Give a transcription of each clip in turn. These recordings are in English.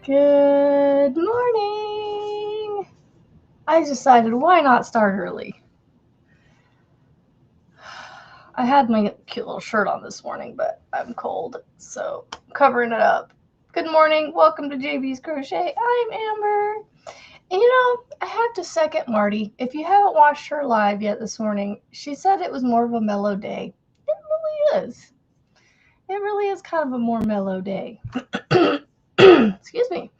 Good morning. I decided why not start early. I had my cute little shirt on this morning, but I'm cold, so I'm covering it up. Good morning. Welcome to JB's Crochet. I'm Amber. And I have to second Marty. If you haven't watched her live yet this morning, she said it was more of a mellow day. It really is. It really is kind of a more mellow day. Excuse me.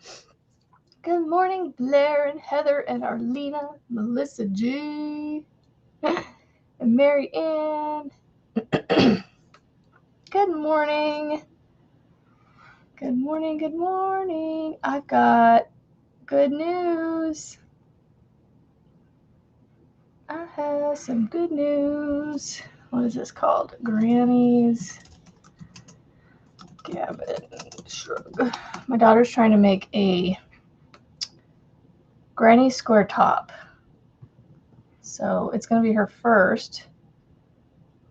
Good morning, Blair and Heather and Arlena, Melissa G, and Mary Ann. Good morning. Good morning, good morning. I've got good news. I have some good news. What is this called? Granny's Gavin Shrug. My daughter's trying to make a granny square top. So it's going to be her first.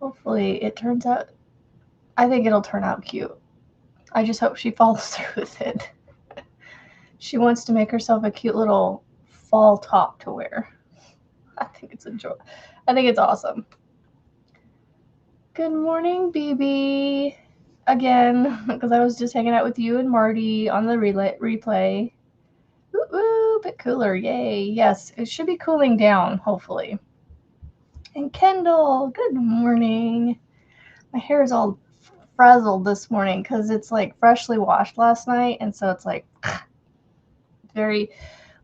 Hopefully it turns out, I think it'll turn out cute. I just hope she follows through with it. She wants to make herself a cute little fall top to wear. I think it's a joy. I think it's awesome. Good morning, BB. Again, because I was just hanging out with you and Marty on the replay. Ooh, bit cooler, yay. Yes, it should be cooling down, hopefully. And Kendall, good morning. My hair is all frazzled this morning because it's like freshly washed last night, and so it's like very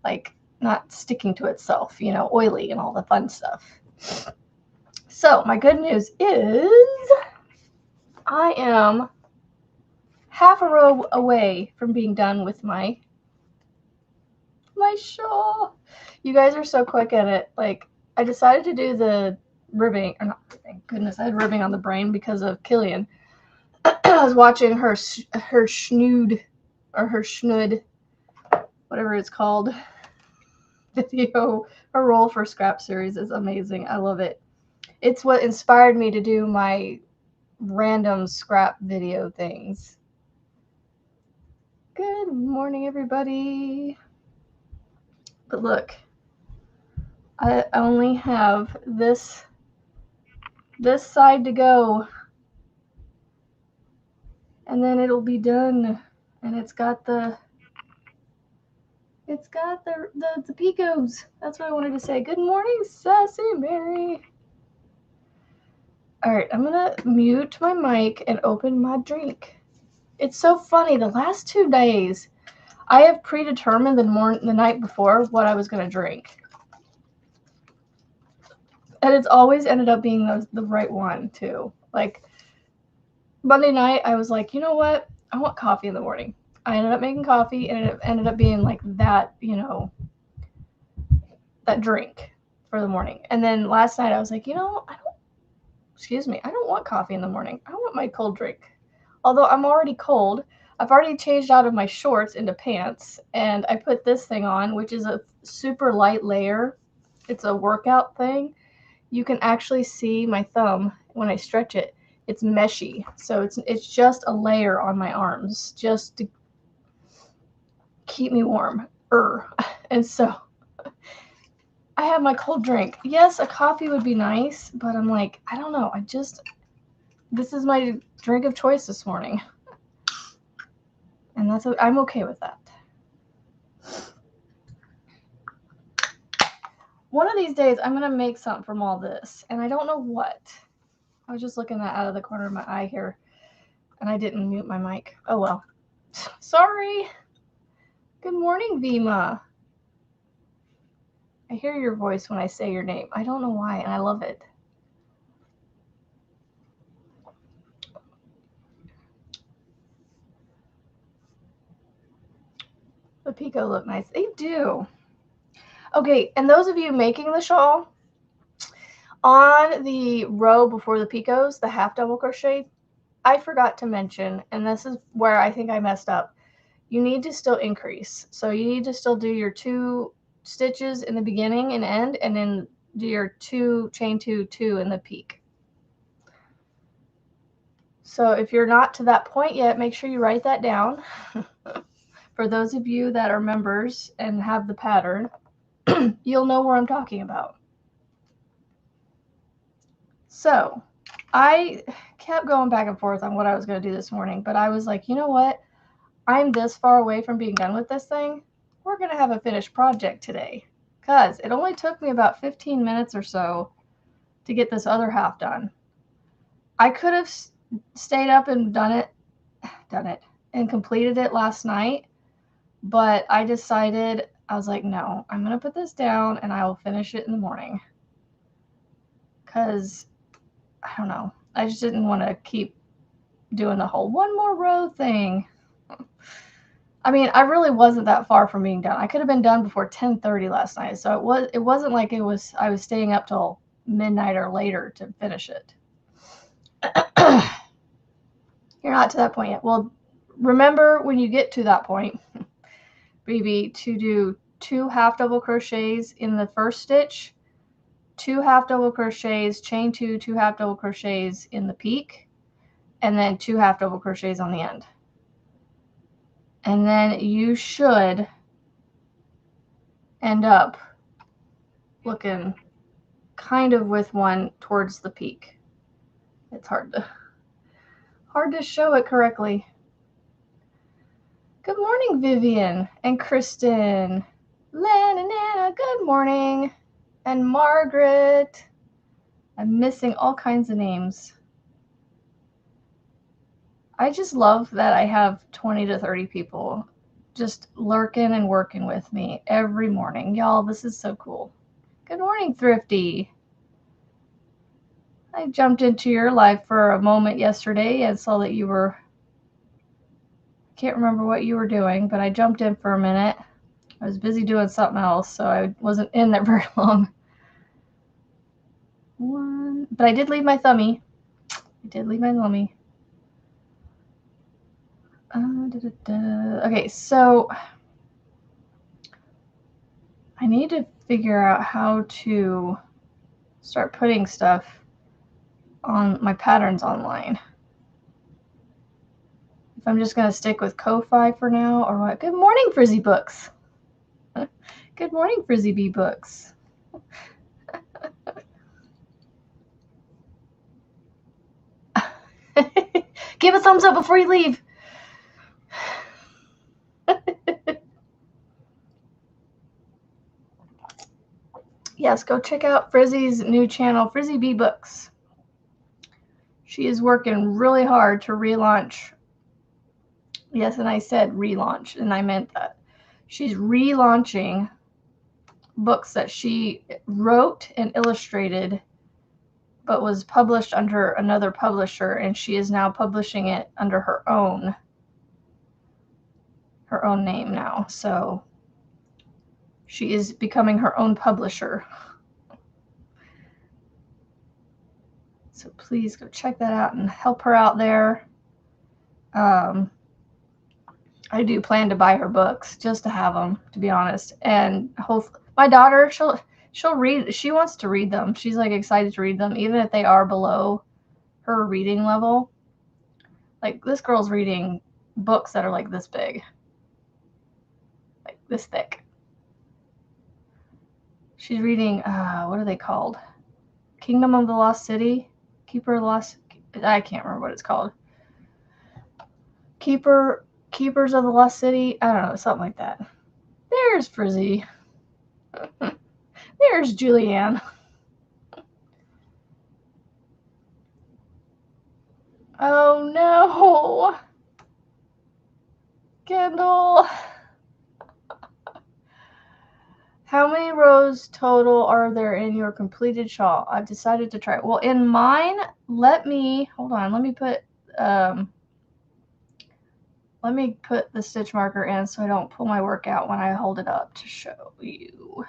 like not sticking to itself, oily and all the fun stuff. So my good news is I am half a row away from being done with my shawl. You guys are so quick at it. Like, I decided to do the ribbing, or not ribbing, goodness, I had ribbing on the brain because of Killian. I was watching her schnood, or her schnood, whatever it's called, video. Her roll for scrap series is amazing. I love it. It's what inspired me to do my random scrap video things. Good morning, everybody. But look, I only have this side to go, and then it'll be done. And it's got the picos. That's what I wanted to say. Good morning, Sassy Mary. All right, I'm gonna mute my mic and open my drink. It's so funny. The last 2 days, I have predetermined the night before what I was gonna drink, and it's always ended up being the right one too. Like Monday night, I was like, you know what? I want coffee in the morning. I ended up making coffee, and it ended up being like that, that drink for the morning. And then last night, I was like, I don't want coffee in the morning. I want my cold drink. Although I'm already cold, I've already changed out of my shorts into pants, and I put this thing on, which is a super light layer. It's a workout thing. You can actually see my thumb when I stretch it. It's meshy, so it's just a layer on my arms, just to keep me warm. And so I have my cold drink. Yes, a coffee would be nice, but I'm like, I don't know. This is my drink of choice this morning, and I'm okay with that. One of these days, I'm gonna make something from all this, and I don't know what. I was just looking out of the corner of my eye here, and I didn't mute my mic. Oh well. Sorry. Good morning, Vima. I hear your voice when I say your name. I don't know why, and I love it. The picos look nice. They do. Okay, and those of you making the shawl, on the row before the picots, the half double crochet, I forgot to mention, and this is where I think I messed up, you need to still increase. So you need to still do your 2 stitches in the beginning and end, and then do your 2 chain 2 in the peak. So if you're not to that point yet, make sure you write that down. For those of you that are members and have the pattern, you'll know what I'm talking about. So I kept going back and forth on what I was going to do this morning, but I was like, you know what? I'm this far away from being done with this thing. We're going to have a finished project today, because it only took me about 15 minutes or so to get this other half done. I could have stayed up and done it and completed it last night, but I decided, I was like, no, I'm going to put this down and I will finish it in the morning. Because, I don't know, I just didn't want to keep doing the whole one more row thing. I mean, I really wasn't that far from being done. I could have been done before 10:30 last night, so it wasn't like I was staying up till midnight or later to finish it. You're not to that point yet. Well, remember when you get to that point, baby, to do 2 half double crochets in the first stitch, 2 half double crochets, chain 2 half double crochets in the peak, and then 2 half double crochets on the end. And then you should end up looking kind of with one towards the peak. It's hard to show it correctly. Good morning, Vivian and Kristen. Len and Anna, good morning. And Margaret. I'm missing all kinds of names. I just love that I have 20 to 30 people just lurking and working with me every morning. Y'all, this is so cool. Good morning, Thrifty. I jumped into your life for a moment yesterday and saw that you were, can't remember what you were doing, but I jumped in for a minute. I was busy doing something else, so I wasn't in there very long. But I did leave my thumbie. Okay, so I need to figure out how to start putting stuff on my patterns online. If I'm just going to stick with Ko-Fi for now or what. Good morning, Frizzy Books. Good morning, Frizzy Bee Books. Give a thumbs up before you leave. Yes, go check out Frizzy's new channel, Frizzy Bee Books. She is working really hard to relaunch. Yes, and I said relaunch, and I meant that. She's relaunching books that she wrote and illustrated, but was published under another publisher, and she is now publishing it under her own name now. So she is becoming her own publisher. So please go check that out and help her out there. I do plan to buy her books just to have them, to be honest. And hopefully, my daughter, she'll read. She wants to read them. She's like excited to read them, even if they are below her reading level. Like this girl's reading books that are like this big, like this thick. She's reading, what are they called? Kingdom of the Lost City? Keeper of the Lost, I can't remember what it's called. Keepers of the Lost City? I don't know, something like that. There's Frizzy. There's Julianne. Oh no! Kendall! How many rows total are there in your completed shawl? I've decided to try it. Well, in mine, hold on, let me put the stitch marker in so I don't pull my work out when I hold it up to show you.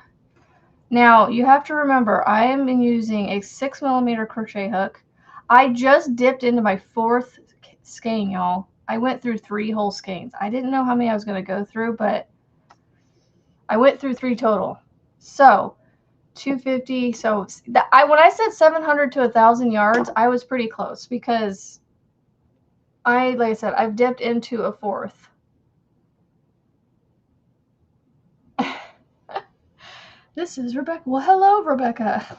Now, you have to remember, I am using a 6mm crochet hook. I just dipped into my 4th skein, y'all. I went through 3 whole skeins. I didn't know how many I was going to go through, but I went through 3 total. So 250. So when I said 700 to 1,000 yards, I was pretty close because like I said, I've dipped into a 4th. This is Rebecca. Well, hello, Rebecca.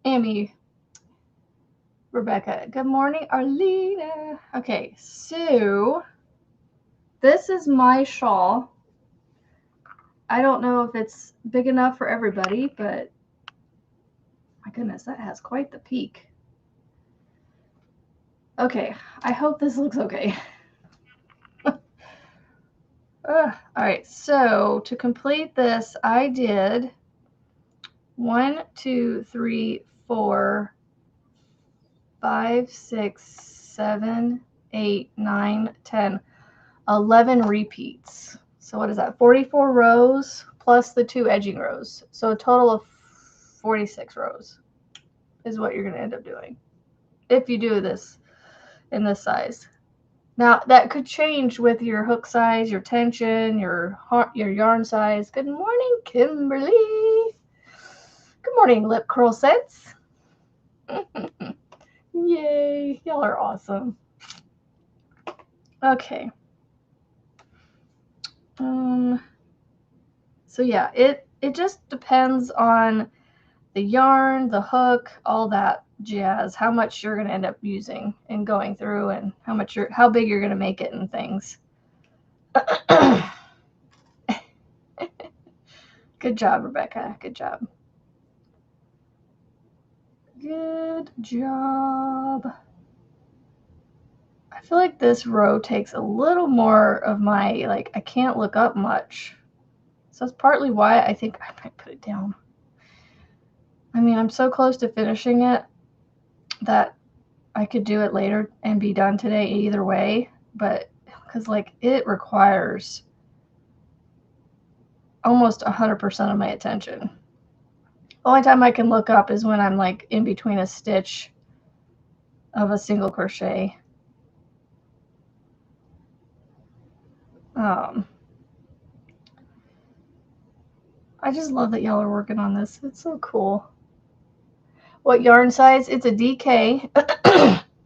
Amy. Rebecca. Good morning, Arlena. Okay, so this is my shawl. I don't know if it's big enough for everybody, but my goodness, that has quite the peak. Okay, I hope this looks okay. All right, so to complete this, I did 1, 2, 3, 4, 5, 6, 7, 8, 9, 10, 11 repeats. So what is that? 44 rows plus the 2 edging rows. So a total of 46 rows is what you're going to end up doing if you do this in this size. Now, that could change with your hook size, your tension, your yarn size. Good morning, Kimberly. Good morning, lip curl sets. Yay, y'all are awesome. Okay. So yeah, it just depends on the yarn, the hook, all that jazz, how much you're going to end up using and going through, and how big you're going to make it and things. Good job, Rebecca. Good job. Good job. I feel like this row takes a little more of my, like, I can't look up much. So that's partly why I think I might put it down. I mean, I'm so close to finishing it that I could do it later and be done today either way, but because like it requires almost 100% of my attention. The only time I can look up is when I'm like in between a stitch of a single crochet. I just love that y'all are working on this. It's so cool. What yarn size? It's a DK.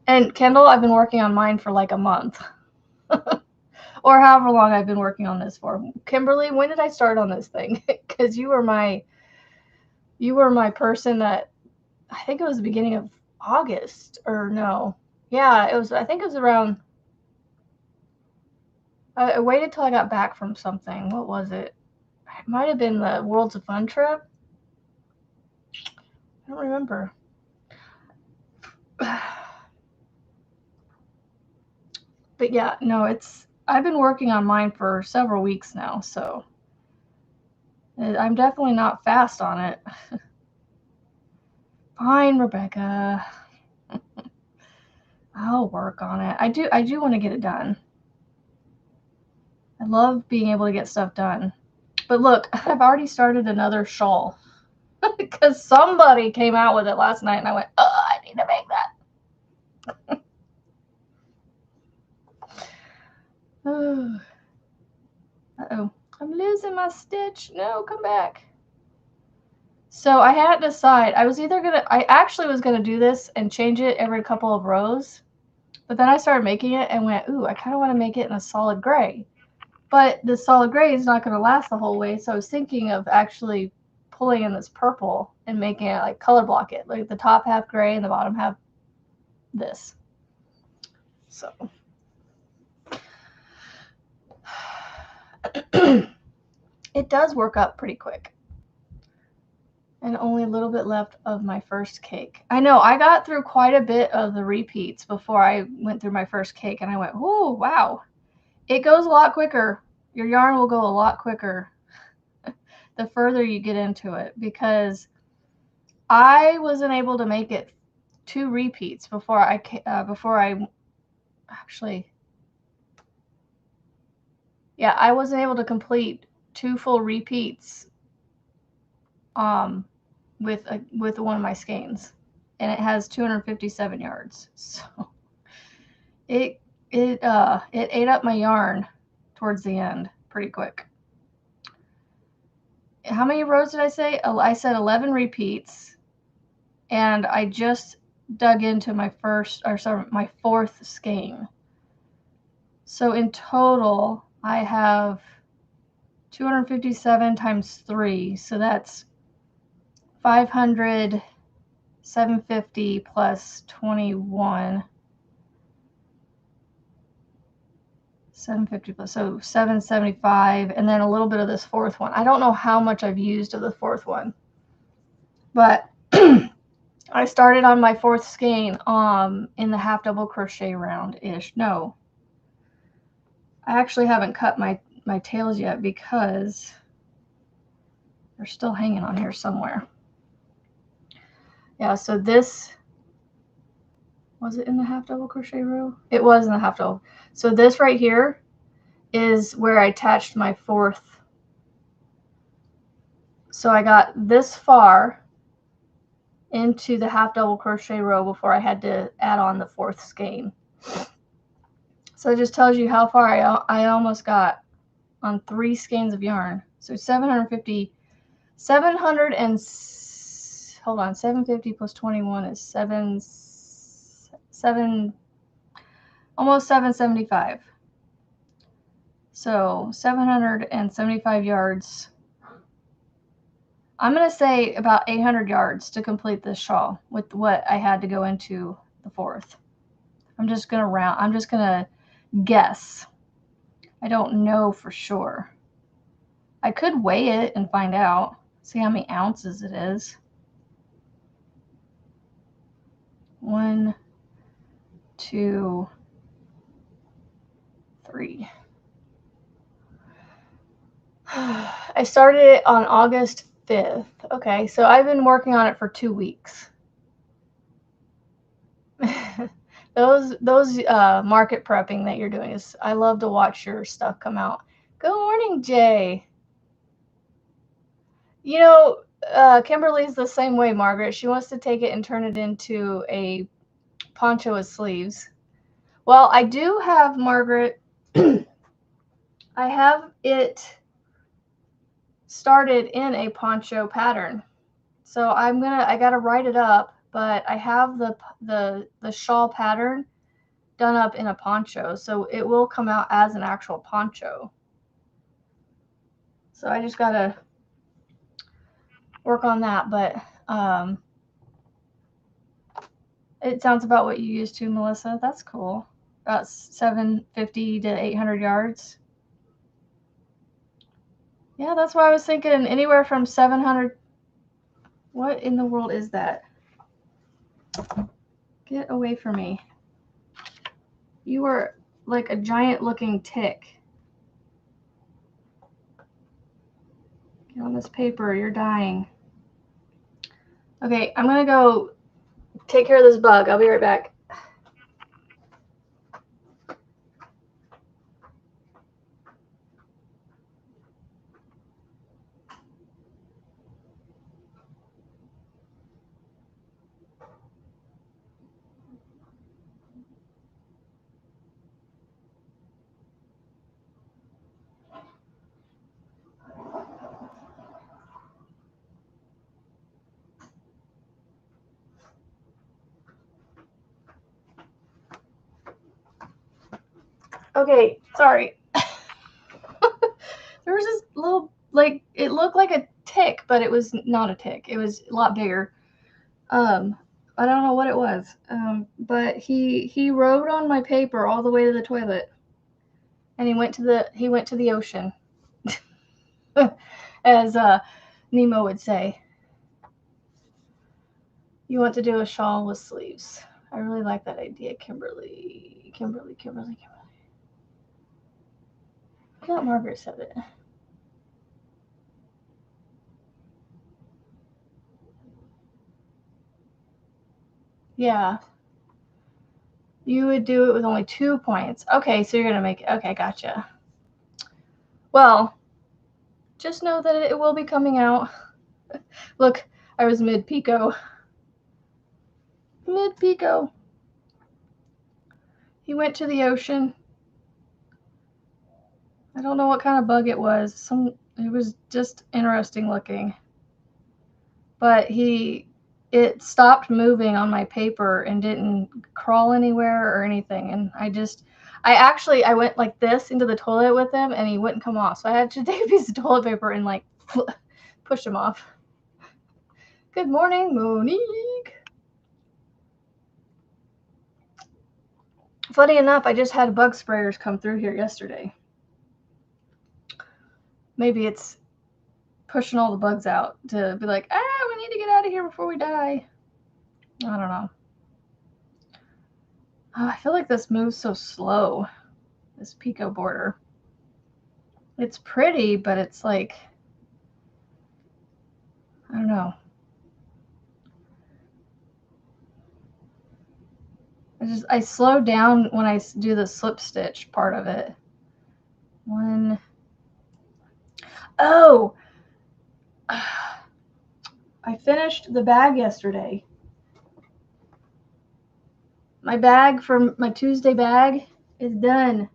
And Kendall, I've been working on mine for like a month. Or however long I've been working on this for. Kimberly, when did I start on this thing? Because you were my person that, I think it was the beginning of August, or no. Yeah, it was, I think it was around, I waited till I got back from something. What was it? It might have been the Worlds of Fun trip. I don't remember. But yeah, no, I've been working on mine for several weeks now, so I'm definitely not fast on it. Fine, Rebecca. I'll work on it. I do want to get it done. I love being able to get stuff done. But look, I've already started another shawl because somebody came out with it last night and I went, oh, I need to make that. Uh-oh. I'm losing my stitch. No, come back. So I had to decide. I actually was going to do this and change it every couple of rows. But then I started making it and went, ooh, I kind of want to make it in a solid gray. But the solid gray is not going to last the whole way. So I was thinking of actually pulling in this purple and making it like color block it. Like the top half gray and the bottom half this. So. It does work up pretty quick. And only a little bit left of my first cake. I know, I got through quite a bit of the repeats before I went through my first cake, and I went, oh, wow. It goes a lot quicker. Your yarn will go a lot quicker the further you get into it, because I wasn't able to make it 2 repeats before I wasn't able to complete 2 full repeats with one of my skeins, and it has 257 yards. So it ate up my yarn towards the end pretty quick. How many rows did I say? I said 11 repeats, and I just dug into my fourth skein. So in total, I have 257 times 3, so that's 500, 750 plus 21. 750 plus, so 775, and then a little bit of this fourth one. I don't know how much I've used of the fourth one, but I started on my fourth skein in the half double crochet round-ish. No, I actually haven't cut my tails yet because they're still hanging on here somewhere. Yeah, so this, was it in the half double crochet row? It was in the half double. So this right here is where I attached my fourth. So I got this far into the half double crochet row before I had to add on the fourth skein. So it just tells you how far I almost got on 3 skeins of yarn. So 750, 700 and, hold on, 750 plus 21 is 7, almost 775. So 775 yards. I'm going to say about 800 yards to complete this shawl with what I had to go into the fourth. I'm just going to guess. I don't know for sure. I could weigh it and find out, see how many ounces it is. 1, 2, 3. I started it on August 5th. Okay, so I've been working on it for 2 weeks. those market prepping that you're doing is, I love to watch your stuff come out. Good morning, Jay. You know, Kimberly's the same way, Margaret. She wants to take it and turn it into a poncho with sleeves. Well, I do have, Margaret, I have it started in a poncho pattern. So I gotta write it up, but I have the shawl pattern done up in a poncho, so it will come out as an actual poncho. So I just gotta work on that, but it sounds about what you used to, Melissa. That's cool. About 750 to 800 yards. Yeah, that's why I was thinking anywhere from 700. What in the world is that? Get away from me. You are like a giant looking tick. Get on this paper, you're dying. Okay, I'm gonna go take care of this bug. I'll be right back. Okay, sorry. There was this little, like, it looked like a tick, but it was not a tick. It was a lot bigger. I don't know what it was. But he rode on my paper all the way to the toilet, and he went to the ocean, as Nemo would say. You want to do a shawl with sleeves? I really like that idea, Kimberly. I thought Margaret said it. Yeah. You would do it with only 2 points. Okay, so you're going to make it. Okay, gotcha. Well, just know that it will be coming out. Look, I was mid-pico. Mid-pico. He went to the ocean. I don't know what kind of bug it was. It was just interesting looking. But he it stopped moving on my paper and didn't crawl anywhere or anything. And I went like this into the toilet with him and he wouldn't come off. So I had to take a piece of toilet paper and like push him off. Good morning, Monique. Funny enough, I just had bug sprayers come through here yesterday. Maybe it's pushing all the bugs out to be like, we need to get out of here before we die. I don't know. Oh, I feel like this moves so slow, this Pico border. It's pretty, but it's like, I don't know. I slow down when I do the slip stitch part of it. Oh, I finished the bag yesterday. My bag from my Tuesday bag is done.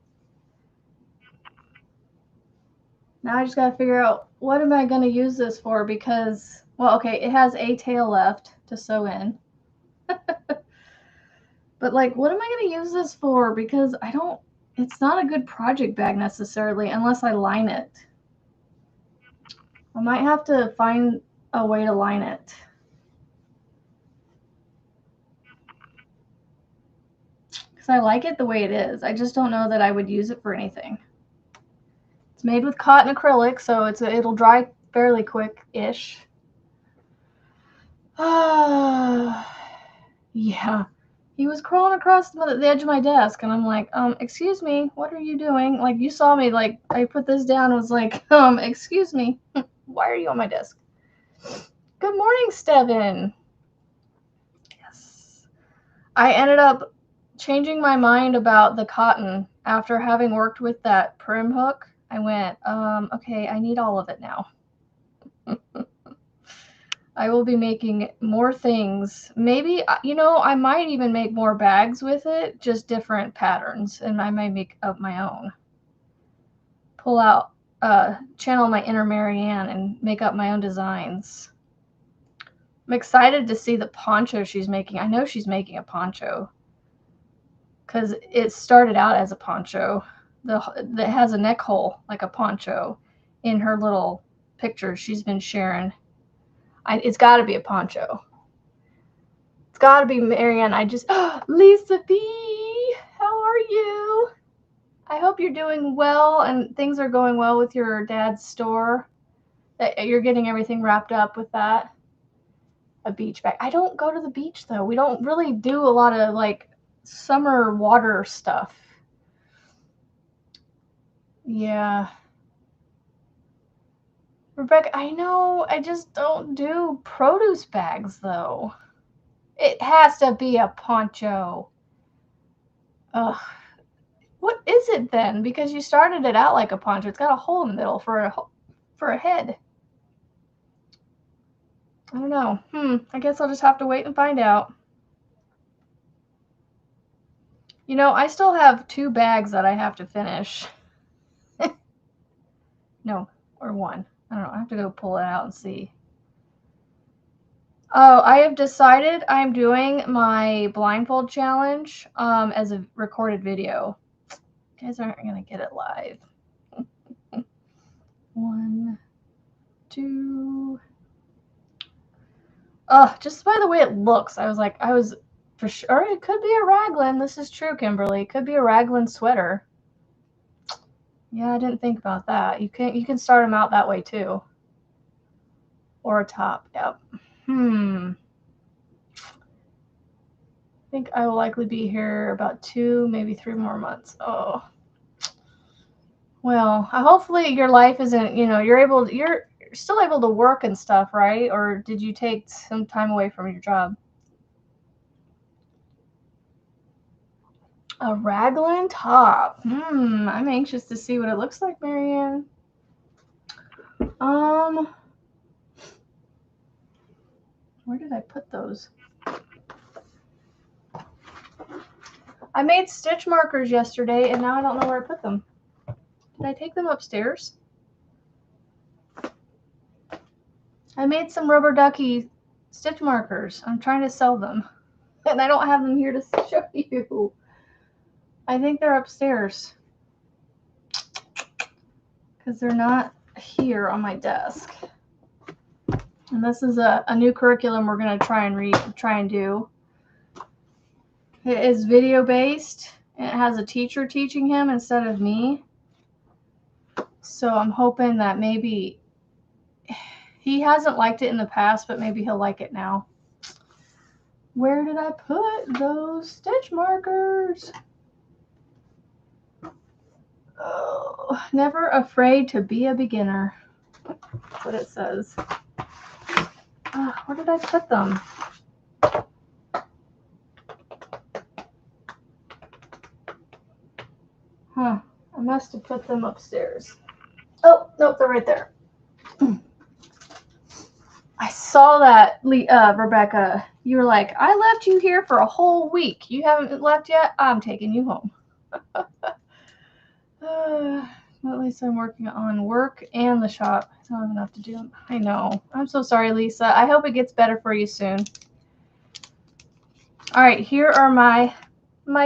Now I just got to figure out what am I going to use this for because, well, okay, it has a tail left to sew in. But like, what am I going to use this for? Because it's not a good project bag necessarily unless I line it. I might have to find a way to line it. Because I like it the way it is. I just don't know that I would use it for anything. It's made with cotton acrylic, so it'll dry fairly quick-ish. Yeah. He was crawling across the edge of my desk, and I'm like, excuse me, what are you doing? Like, you saw me, like, I put this down and was like, excuse me, why are you on my desk? Good morning, Steven. Yes. I ended up changing my mind about the cotton after having worked with that prim hook. I went, okay, I need all of it now. I will be making more things. Maybe, I might even make more bags with it, just different patterns, and I might make up my own. Pull out, channel my inner Marianne and make up my own designs. I'm excited to see the poncho she's making. I know she's making a poncho because it started out as a poncho that has a neck hole like a poncho in her little pictures she's been sharing. It's got to be a poncho. It's got to be Marianne. Lisa B, how are you? I hope you're doing well and things are going well with your dad's store. That you're getting everything wrapped up with that. A beach bag. I don't go to the beach though. We don't really do a lot of like summer water stuff. Yeah. Rebecca, I know, I just don't do produce bags, though. It has to be a poncho. Ugh. What is it then? Because you started it out like a poncho. It's got a hole in the middle for a head. I don't know. I guess I'll just have to wait and find out. I still have 2 bags that I have to finish. No, or 1. I don't know. I have to go pull it out and see. Oh, I have decided I'm doing my blindfold challenge as a recorded video. You guys aren't going to get it live. 1, 2. Oh, just by the way it looks, I was for sure it could be a raglan. This is true, Kimberly. It could be a raglan sweater. Yeah, I didn't think about that. You can start them out that way too. Or a top. Yep. I think I will likely be here about 2, maybe 3 more months. Oh. Well, hopefully your life isn't, you're still able to work and stuff, right? Or did you take some time away from your job? A raglan top. I'm anxious to see what it looks like, Marianne. Where did I put those? I made stitch markers yesterday, and now I don't know where I put them. Did I take them upstairs? I made some rubber ducky stitch markers. I'm trying to sell them. And I don't have them here to show you. I think they're upstairs. Because they're not here on my desk. And this is a new curriculum we're going to try and do. It is video based. And it has a teacher teaching him instead of me. So I'm hoping that maybe he hasn't liked it in the past, but maybe he'll like it now. Where did I put those stitch markers? Oh, never afraid to be a beginner. That's what it says. Where did I put them? Huh. I must have put them upstairs. Oh, nope, they're right there. I saw that, Rebecca. You were like, I left you here for a whole week. You haven't left yet? I'm taking you home. At least I'm working on work and the shop. I don't have enough to do. I know. I'm so sorry, Lisa. I hope it gets better for you soon. All right, here are my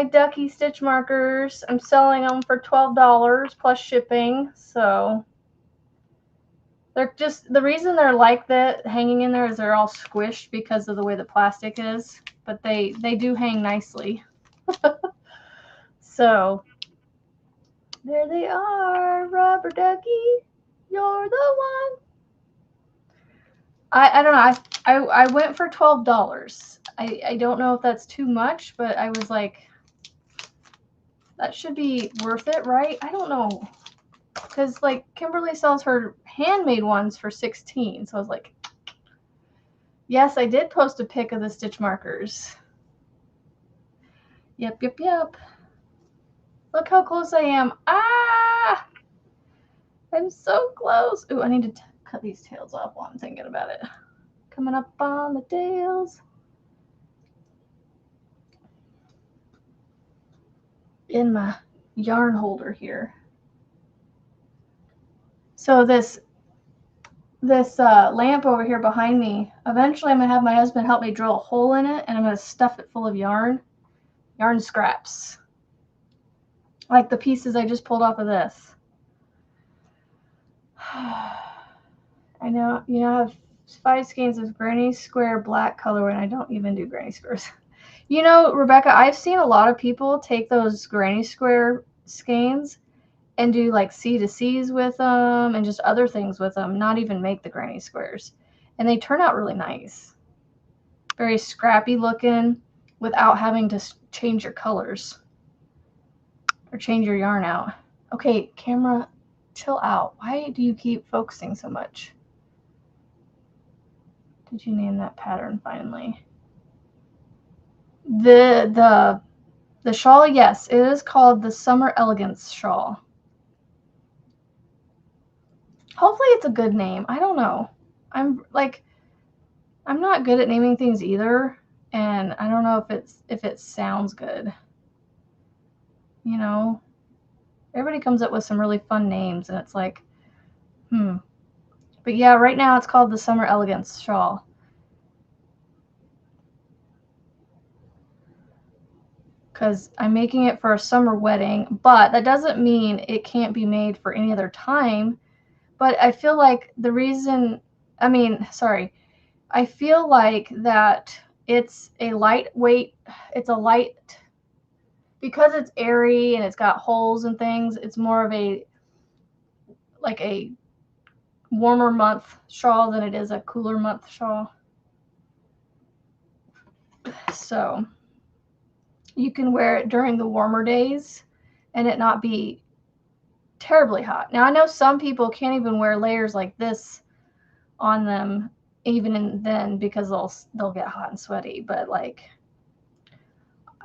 ducky stitch markers. I'm selling them for $12 plus shipping. So they're just, the reason they're like that hanging in there is they're all squished because of the way the plastic is, but they do hang nicely. So there they are, rubber ducky. You're the one. I don't know. I went for $12. I don't know if that's too much, but I was like, that should be worth it, right? I don't know. Because like Kimberly sells her handmade ones for $16. So I was like, yes, I did post a pic of the stitch markers. Yep. Look how close I am. Ah! I'm so close. Ooh, I need to cut these tails off while I'm thinking about it. Coming up on the tails. In my yarn holder here. So this lamp over here behind me, eventually I'm going to have my husband help me drill a hole in it, and I'm going to stuff it full of yarn scraps. Like the pieces I just pulled off of this. I know, you know, I have 5 skeins of granny square black colorway, and I don't even do granny squares. You know, Rebecca, I've seen a lot of people take those granny square skeins and do like C2Cs with them and just other things with them, not even make the granny squares. And they turn out really nice. Very scrappy looking without having to change your colors or change your yarn out. Okay, camera, chill out. Why do you keep focusing so much? Did you name that pattern finally? The shawl, yes, it is called the Summer Elegance shawl. Hopefully it's a good name. I don't know. I'm not good at naming things either, and I don't know if it sounds good. You know, everybody comes up with some really fun names, and it's like, But yeah, right now it's called the Summer Elegance shawl. Because I'm making it for a summer wedding, but that doesn't mean it can't be made for any other time. But I feel like the reason, I feel like that it's a lightweight, because it's airy and it's got holes and things, it's more of a warmer month shawl than it is a cooler month shawl. So you can wear it during the warmer days and it not be terribly hot. Now I know some people can't even wear layers like this on them even then because they'll get hot and sweaty, but like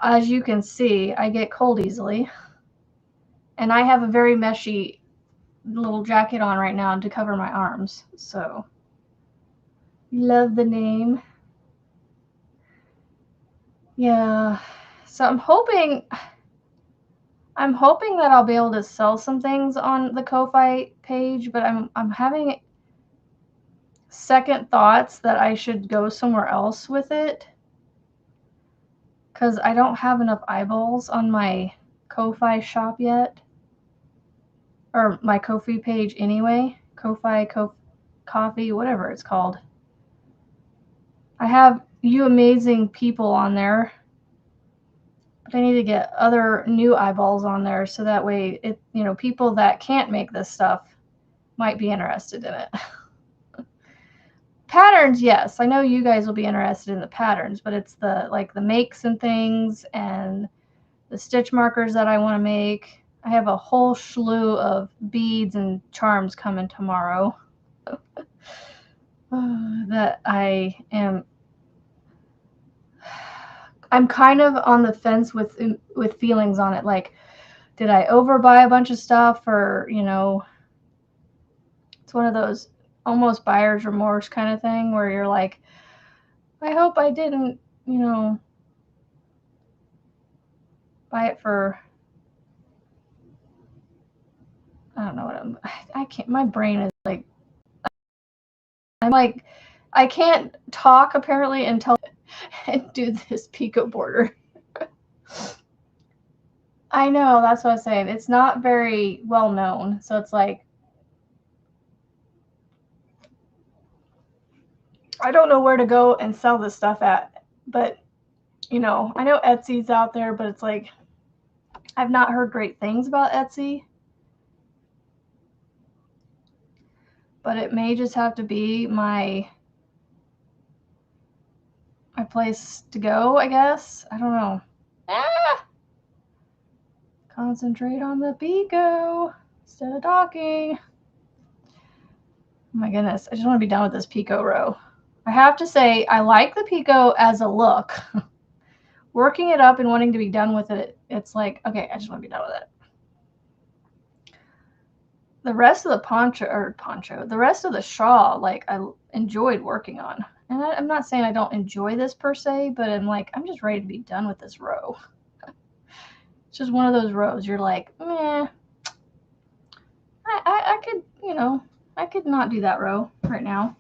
as you can see, I get cold easily. And I have a very meshy little jacket on right now to cover my arms. So love the name. Yeah. So I'm hoping that I'll be able to sell some things on the Ko-Fi page, but I'm having second thoughts that I should go somewhere else with it, because I don't have enough eyeballs on my Ko-Fi shop yet, or my Ko-Fi page anyway. Ko-Fi, Coffee, whatever it's called. I have you amazing people on there, but I need to get other new eyeballs on there so that way it, you know, people that can't make this stuff might be interested in it. Patterns, yes, I know you guys will be interested in the patterns, but it's the like the makes and things and the stitch markers that I want to make. I have a whole slew of beads and charms coming tomorrow that I'm kind of on the fence with feelings on it. Like, did I overbuy a bunch of stuff, or, you know, it's one of those almost buyer's remorse kind of thing where you're like, I hope I didn't, you know, buy it for, I don't know what I can't, my brain is like, I'm like, I can't talk apparently until I do this picot border. I know, that's what I was saying. It's not very well known, so it's like, I don't know where to go and sell this stuff at, but, you know, I know Etsy's out there, but it's like, I've not heard great things about Etsy. But it may just have to be my place to go, I guess. I don't know. Concentrate on the picot instead of talking. Oh my goodness, I just want to be done with this picot row. I have to say, I like the picot as a look. Working it up and wanting to be done with it, it's like, okay, I just want to be done with it. The rest of the the rest of the shawl, like, I enjoyed working on. And I'm not saying I don't enjoy this per se, but I'm like, I'm just ready to be done with this row. It's just one of those rows. You're like, meh. I could, you know, I could not do that row right now.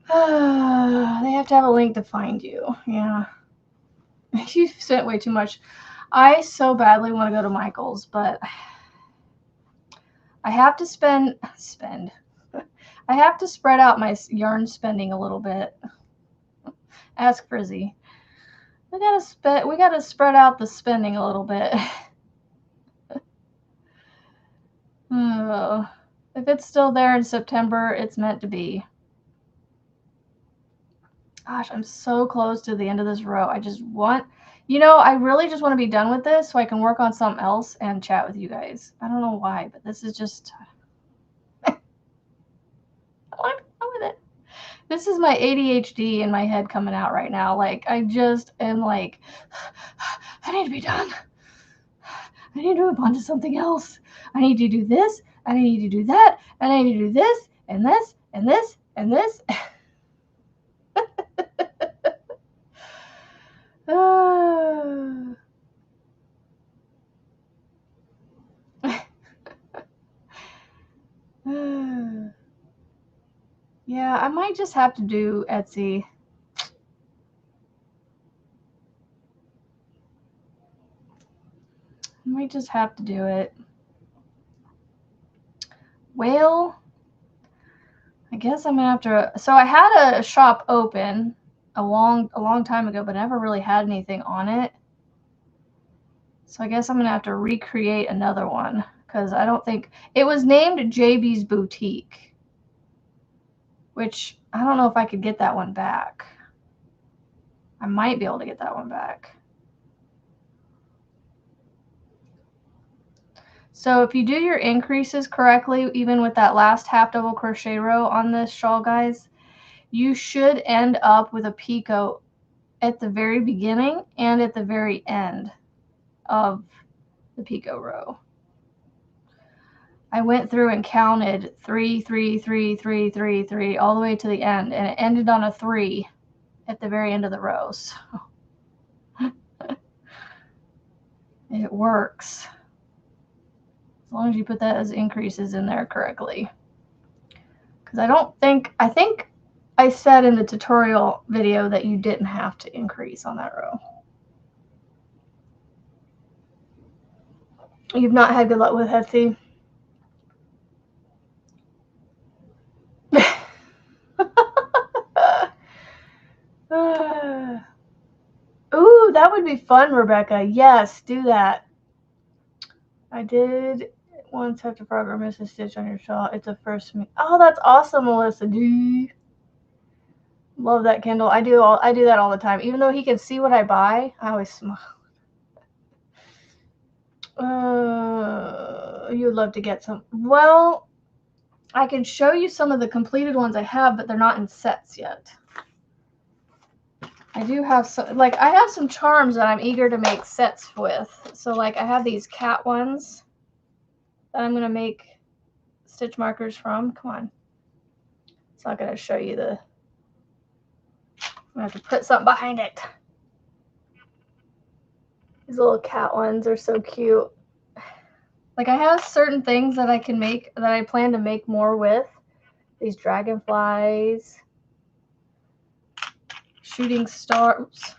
They have to have a link to find you. Yeah. You spent way too much. I so badly want to go to Michael's, but I have to spend. I have to spread out my yarn spending a little bit. Ask Frizzy. We gotta spread out the spending a little bit. Oh, if it's still there in September, it's meant to be. Gosh, I'm so close to the end of this row. I just want, you know, I really just want to be done with this so I can work on something else and chat with you guys. I don't know why, but this is just, I want to be done with it. This is my ADHD in my head coming out right now. Like, I just am like, I need to be done. I need to move on to something else. I need to do this, and I need to do that, and I need to do this, and this, and this, and this. Yeah, I might just have to do Etsy. I might just have to do it. Well, I guess I'm gonna have to. So I had a shop open a long time ago, but I never really had anything on it. So I guess I'm gonna have to recreate another one because I don't think it was named JB's Boutique, which I don't know if I could get that one back. I might be able to get that one back. So if you do your increases correctly, even with that last half double crochet row on this shawl, guys, you should end up with a picot at the very beginning and at the very end of the picot row. I went through and counted 3, 3, 3, 3, 3, 3 all the way to the end, and it ended on a 3 at the very end of the row. So it works as long as you put that as increases in there correctly. Because I think I said in the tutorial video that you didn't have to increase on that row. You've not had good luck with Etsy? Ooh, that would be fun, Rebecca. Yes, do that. I did once have to program a stitch on your shawl. It's a first for me. Oh, that's awesome, Melissa. Love that Kindle. I do that all the time. Even though he can see what I buy, I always smile. You'd love to get some. Well, I can show you some of the completed ones I have, but they're not in sets yet. I do have some, like, I have some charms that I'm eager to make sets with. So, like, I have these cat ones that I'm going to make stitch markers from. Come on. It's not going to show you the... I'm going to have to put something behind it. These little cat ones are so cute. Like, I have certain things that I can make, that I plan to make more with. These dragonflies. Shooting stars.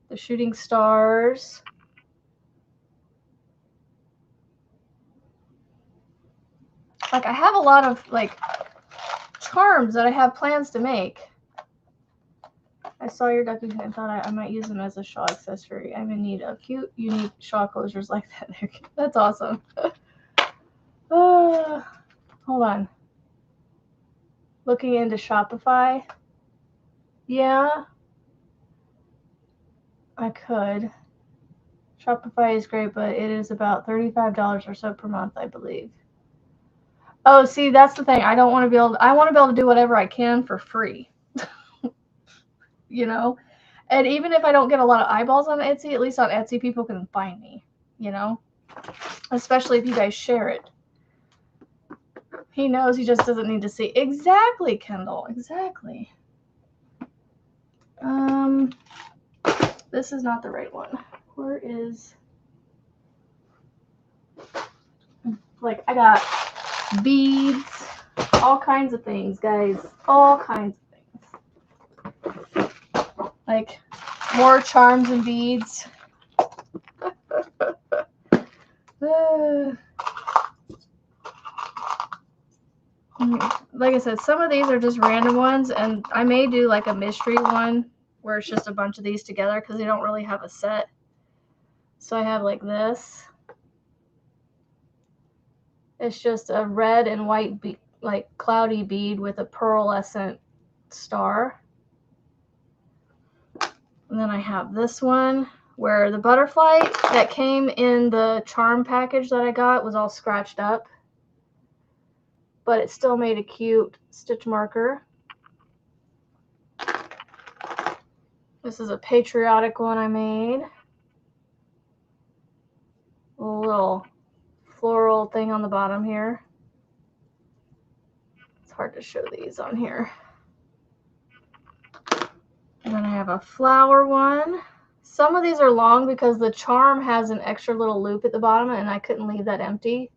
The shooting stars. Like, I have a lot of, like, charms that I have plans to make. I saw your ducky and thought I might use them as a shawl accessory. I'm in need of cute, unique shawl closures like that. That's awesome. Hold on. Looking into Shopify. Yeah, I could. Shopify is great, but it is about $35 or so per month, I believe. Oh, see, that's the thing. I want to be able to do whatever I can for free. You know? And even if I don't get a lot of eyeballs on Etsy, at least on Etsy, people can find me, you know? Especially if you guys share it. He knows, he just doesn't need to see. Exactly, Kendall. Exactly. This is not the right one. Where is... Like, I got beads, all kinds of things, guys. All kinds of things. Like, more charms and beads. Like I said, some of these are just random ones, and I may do like a mystery one where it's just a bunch of these together because they don't really have a set. So I have like this. It's just a red and white like cloudy bead with a pearlescent star. And then I have this one where the butterfly that came in the charm package that I got was all scratched up. But it still made a cute stitch marker. This is a patriotic one I made. A little floral thing on the bottom here. It's hard to show these on here. And then I have a flower one. Some of these are long because the charm has an extra little loop at the bottom and I couldn't leave that empty.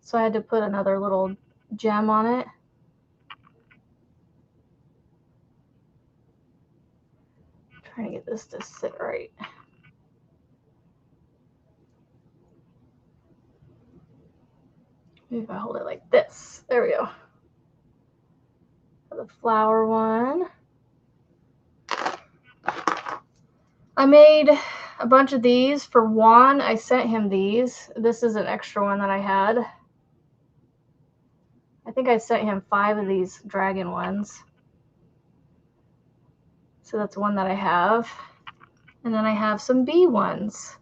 So I had to put another little gem on it. I'm trying to get this to sit right. Maybe if I hold it like this. There we go. The flower one. I made a bunch of these for Juan. I sent him these. This is an extra one that I had. I think I sent him 5 of these dragon ones. So that's one that I have. And then I have some bee ones.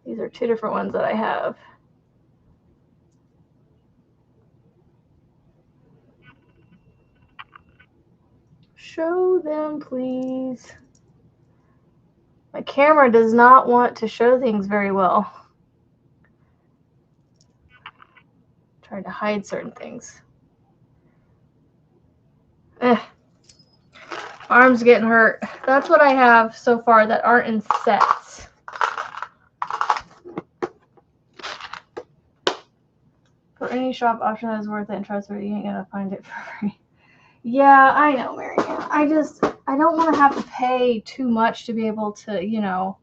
These are 2 different ones that I have. Show them, please. My camera does not want to show things very well. Trying to hide certain things. Arm's getting hurt. That's what I have so far that aren't in sets. for any shop option that is worth it, and trust me, you ain't gonna find it for free. Yeah, I know, Marianne. I don't want to have to pay too much to be able to, you know,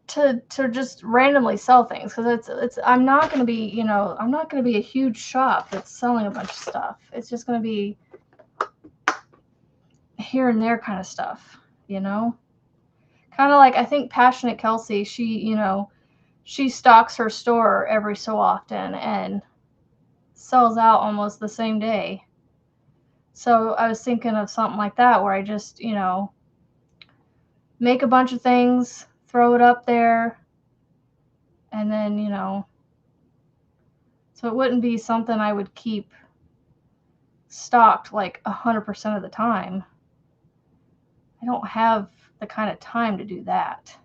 to just randomly sell things, because I'm not going to be, you know, I'm not going to be a huge shop that's selling a bunch of stuff. It's just going to be here and there kind of stuff, you know? Kind of like, I think Passionate Kelsey, she, you know, she stocks her store every so often and sells out almost the same day. So I was thinking of something like that where I just, you know, make a bunch of things, throw it up there, and then, you know, so it wouldn't be something I would keep stocked like 100% of the time. I don't have the kind of time to do that.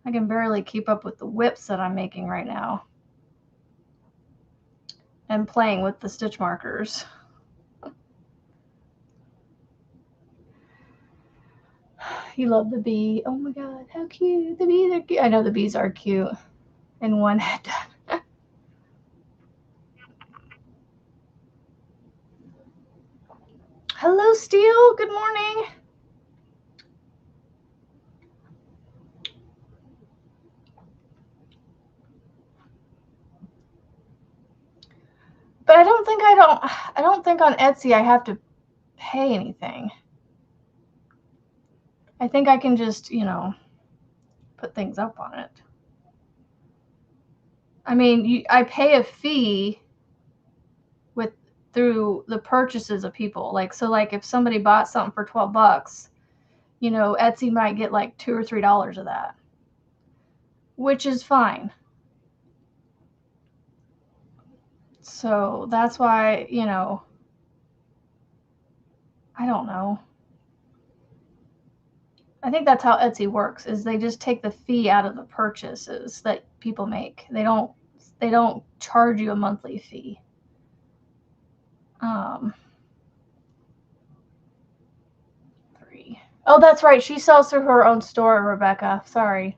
I can barely keep up with the whips that I'm making right now and playing with the stitch markers. You love the bee. Oh my god, how cute. The bees are cute. I know the bees are cute. And one head done. Hello, Steel. Good morning. But I don't think on Etsy I have to pay anything. I think I can just, you know, put things up on it. I mean, I pay a fee through the purchases of people. Like, so like if somebody bought something for $12, you know, Etsy might get like $2 or $3 of that, which is fine. So that's why, you know, I don't know. I think that's how Etsy works, is they just take the fee out of the purchases that people make. They don't charge you a monthly fee. Oh, that's right. She sells through her own store, Rebecca. Sorry.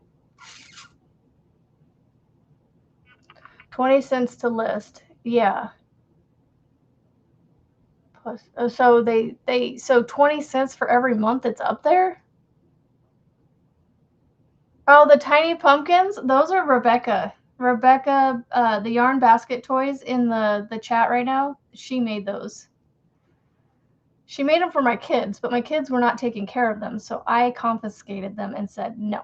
20 cents to list. Yeah. Plus, so so 20 cents for every month it's up there? Oh, the tiny pumpkins? Those are Rebecca. Rebecca, the yarn basket toys in the chat right now, she made those. She made them for my kids, but my kids were not taking care of them, so I confiscated them and said, no,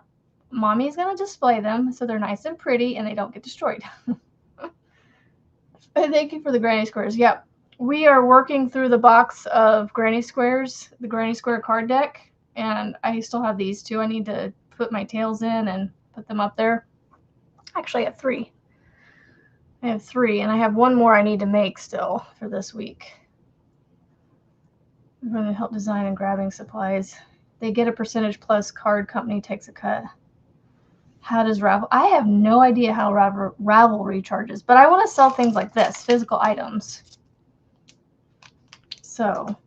mommy's going to display them so they're nice and pretty and they don't get destroyed. Thank you for the granny squares. Yep. We are working through the box of granny squares, the granny square card deck, and I still have these two. I need to put my tails in and put them up there. Actually, I have three. And I have one more I need to make still for this week. I'm going to help design and grabbing supplies. They get a percentage plus card company takes a cut. How does Ravel? I have no idea how Ravelry charges, but I want to sell things like this, physical items. So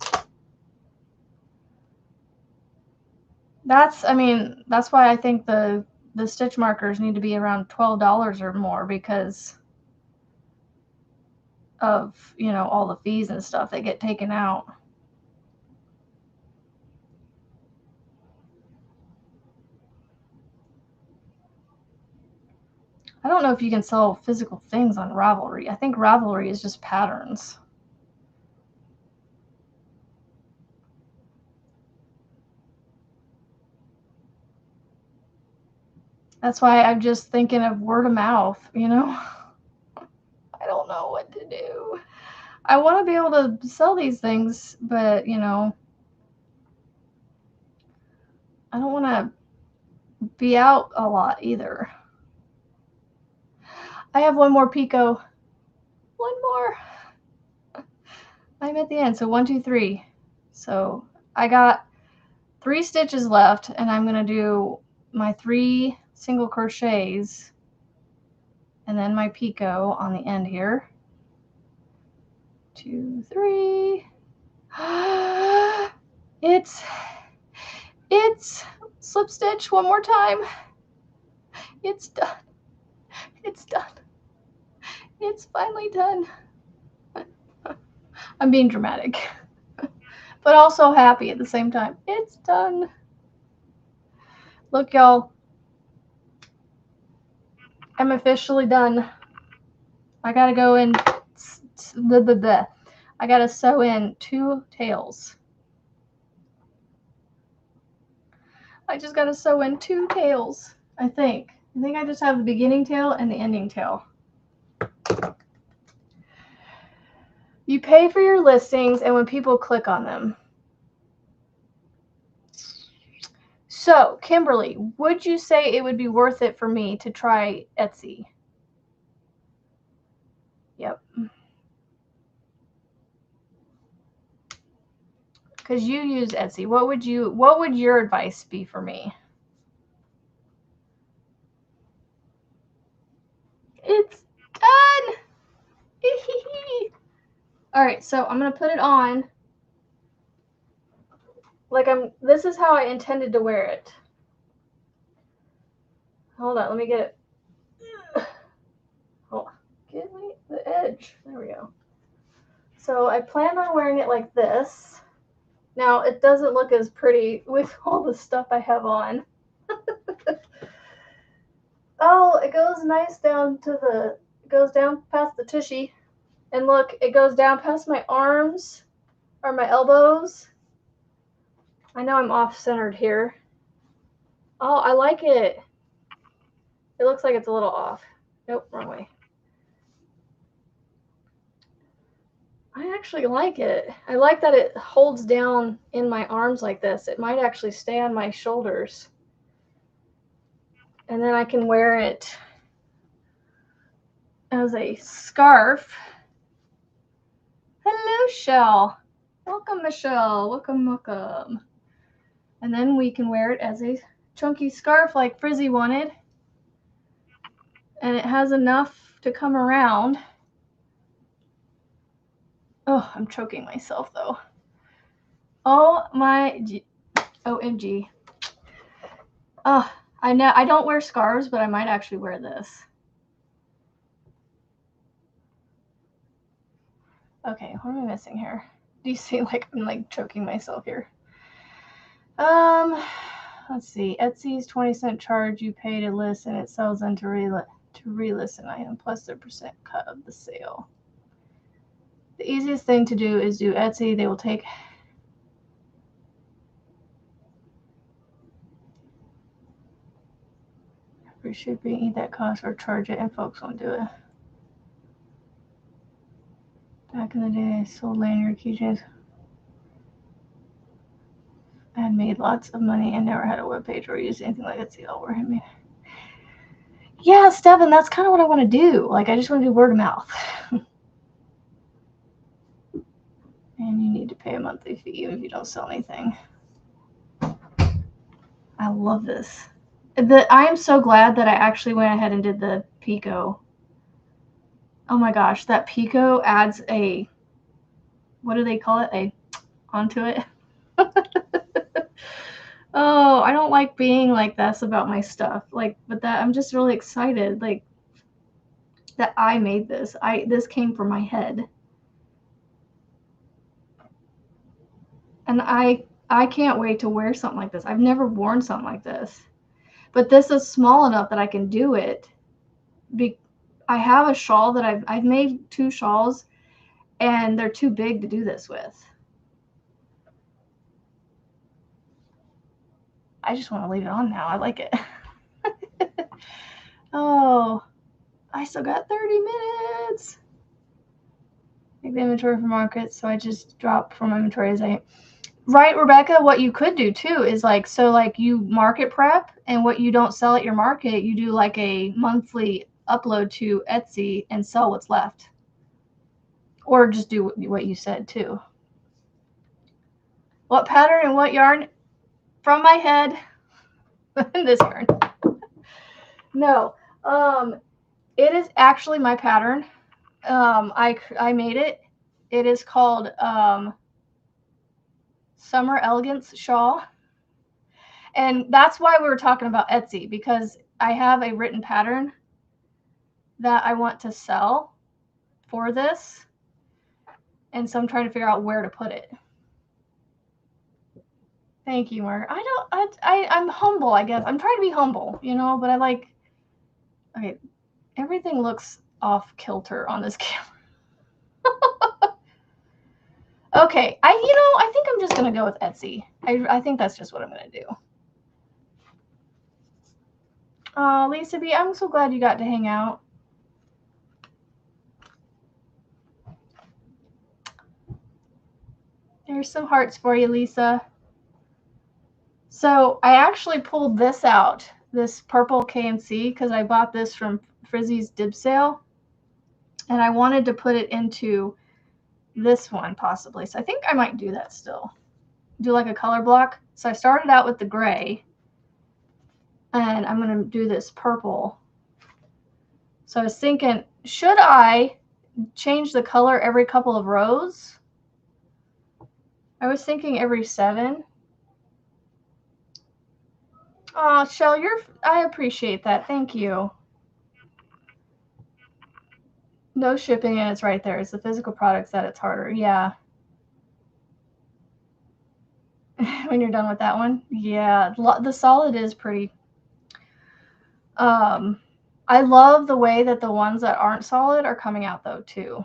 that's why I think the stitch markers need to be around $12 or more, because of, you know, all the fees and stuff that get taken out. I don't know if you can sell physical things on Ravelry. I think Ravelry is just patterns. That's why I'm just thinking of word of mouth, you know? I don't know what to do. I want to be able to sell these things, but, you know, I don't want to be out a lot either. I have one more picot. One more. I'm at the end. So 1, 2, 3. So I got 3 stitches left, and I'm going to do my 3 single crochets and then my picot on the end here. 2, 3. It's slip stitch one more time. It's done. It's done. It's finally done. I'm being dramatic, but also happy at the same time. It's done. Look, y'all. I'm officially done. I gotta go in. I gotta sew in 2 tails. I just gotta sew in 2 tails, I think. I think I just have the beginning tail and the ending tail. You pay for your listings and when people click on them. So, Kimberly, would you say it would be worth it for me to try Etsy? Yep. Because you use Etsy. What would your advice be for me? It's done. All right, so I'm gonna put it on. Like this is how I intended to wear it. Hold on, let me get it. Hold on. Get me the edge. There we go. So I planned on wearing it like this. Now it doesn't look as pretty with all the stuff I have on. Oh, it goes nice down to the, it goes down past the tushy. And look, it goes down past my arms or my elbows. I know I'm off-centered here. Oh, I like it. It looks like it's a little off. Nope, wrong way. I actually like it. I like that it holds down in my arms like this. It might actually stay on my shoulders. And then I can wear it as a scarf. Hello, Shell. Welcome, Michelle. Welcome, welcome. And then we can wear it as a chunky scarf like Frizzy wanted. And it has enough to come around. Oh, I'm choking myself though. Oh my OMG. Oh, I know I don't wear scarves, but I might actually wear this. Okay, what am I missing here? Do you see like I'm like choking myself here? Let's see. Etsy's 20-cent charge you pay to list and it sells into relist an item plus their percent cut of the sale. The easiest thing to do is do Etsy. They will take free shipping, eat that cost, or charge it, and folks won't do it. Back in the day, I sold lanyard keychains. I had made lots of money and never had a webpage or used anything like Etsy all over him. Yeah, Stefan, that's kind of what I want to do. Like, I just want to do word of mouth. And you need to pay a monthly fee even if you don't sell anything. I love this. I am so glad that I actually went ahead and did the Pico. Oh my gosh, that Pico adds a, what do they call it? Onto it. Oh, I don't like being like this about my stuff. Like, but that I'm just really excited. Like that I made this. This came from my head. And I can't wait to wear something like this. I've never worn something like this. But this is small enough that I can do it. I have a shawl that I've made 2 shawls and they're too big to do this with. I just want to leave it on now. I like it. Oh, I still got 30 minutes. Make the inventory for market, so I just drop from inventory as I. Right, Rebecca, what you could do too is like, so like you market prep and what you don't sell at your market, you do like a monthly upload to Etsy and sell what's left. Or just do what you said too. What pattern and what yarn? From my head. This yarn. No. It is actually my pattern. I made it. It is called Summer Elegance Shawl. And that's why we were talking about Etsy, because I have a written pattern that I want to sell for this. And so I'm trying to figure out where to put it. Thank you, Mark. I'm humble, I guess. I'm trying to be humble, you know, but I like, okay, everything looks off kilter on this camera. Okay, I think I'm just gonna go with Etsy. I think that's just what I'm gonna do. Lisa B, I'm so glad you got to hang out. There's some hearts for you, Lisa. So I actually pulled this out, this purple KNC, because I bought this from Frizzy's dib sale, and I wanted to put it into this one possibly. So I think I might do that still. Do like a color block. So I started out with the gray, and I'm going to do this purple. So I was thinking, should I change the color every couple of rows? I was thinking every 7. Oh, Shell, I appreciate that. Thank you. No shipping, and it's right there. It's the physical products that it's harder. Yeah. When you're done with that one. Yeah, the solid is pretty. I love the way that the ones that aren't solid are coming out though too.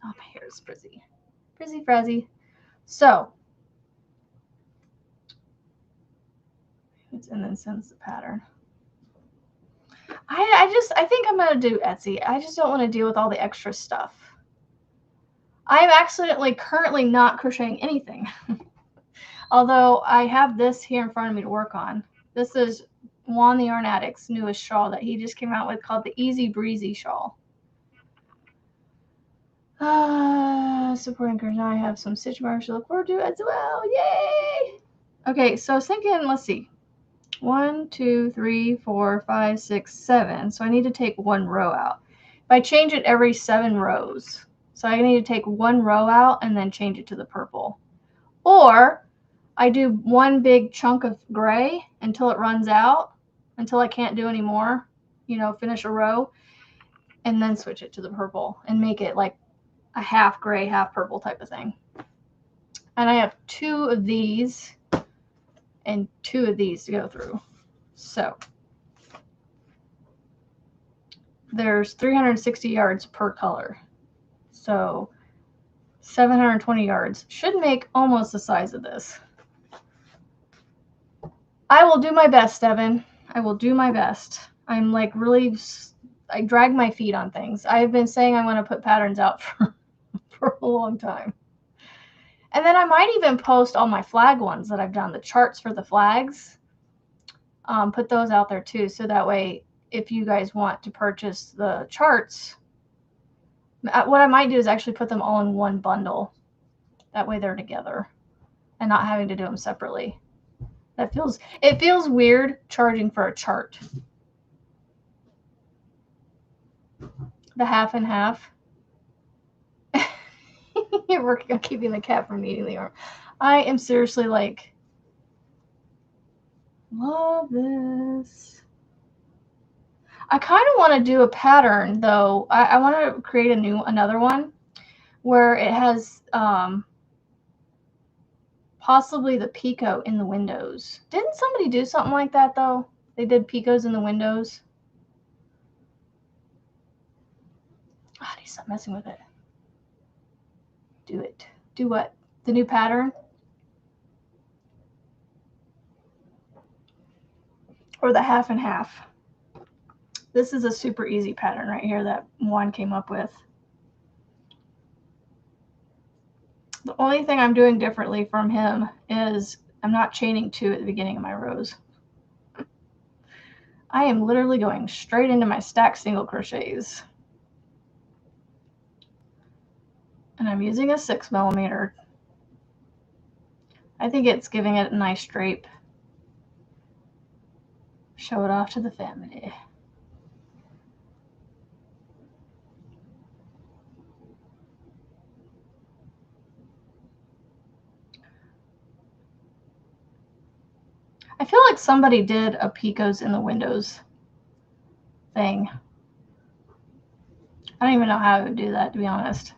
Oh, my hair is frizzy. Frizzy frizzy. So, and then sends the pattern. I think I'm going to do Etsy. I just don't want to deal with all the extra stuff. I'm accidentally currently not crocheting anything. Although I have this here in front of me to work on. This is Juan the Yarn Addict's newest shawl that he just came out with called the Easy Breezy shawl. Supporting Curse. Now I have some stitch marks to look forward to as well. Yay! Okay, so I was thinking, let's see. 1, 2, 3, 4, 5, 6, 7. So I need to take 1 row out. If I change it every 7 rows, so I need to take 1 row out and then change it to the purple. Or I do 1 big chunk of gray until it runs out, until I can't do any more, finish a row, and then switch it to the purple and make it like a half gray, half purple type of thing. And I have 2 of these and 2 of these to go through. So there's 360 yards per color. So 720 yards should make almost the size of this. I will do my best, Evan. I will do my best. I'm like really, I drag my feet on things. I've been saying I want to put patterns out for a long time. And then I might even post all my flag ones that I've done, the charts for the flags. Put those out there too, so that way if you guys want to purchase the charts, what I might do is actually put them all in one bundle. That way they're together and not having to do them separately. It feels weird charging for a chart. The half and half. You're working on keeping the cat from eating the arm. I am seriously like, love this. I kind of want to do a pattern though. I want to create another one where it has possibly the picot in the windows. Didn't somebody do something like that though? They did picots in the windows. I need to stop messing with it. Do it. Do what? The new pattern? Or the half and half? This is a super easy pattern right here that Juan came up with. The only thing I'm doing differently from him is I'm not chaining 2 at the beginning of my rows. I am literally going straight into my stacked single crochets. And I'm using a 6mm. I think it's giving it a nice drape. Show it off to the family. I feel like somebody did a picots in the windows thing. I don't even know how I would do that, to be honest.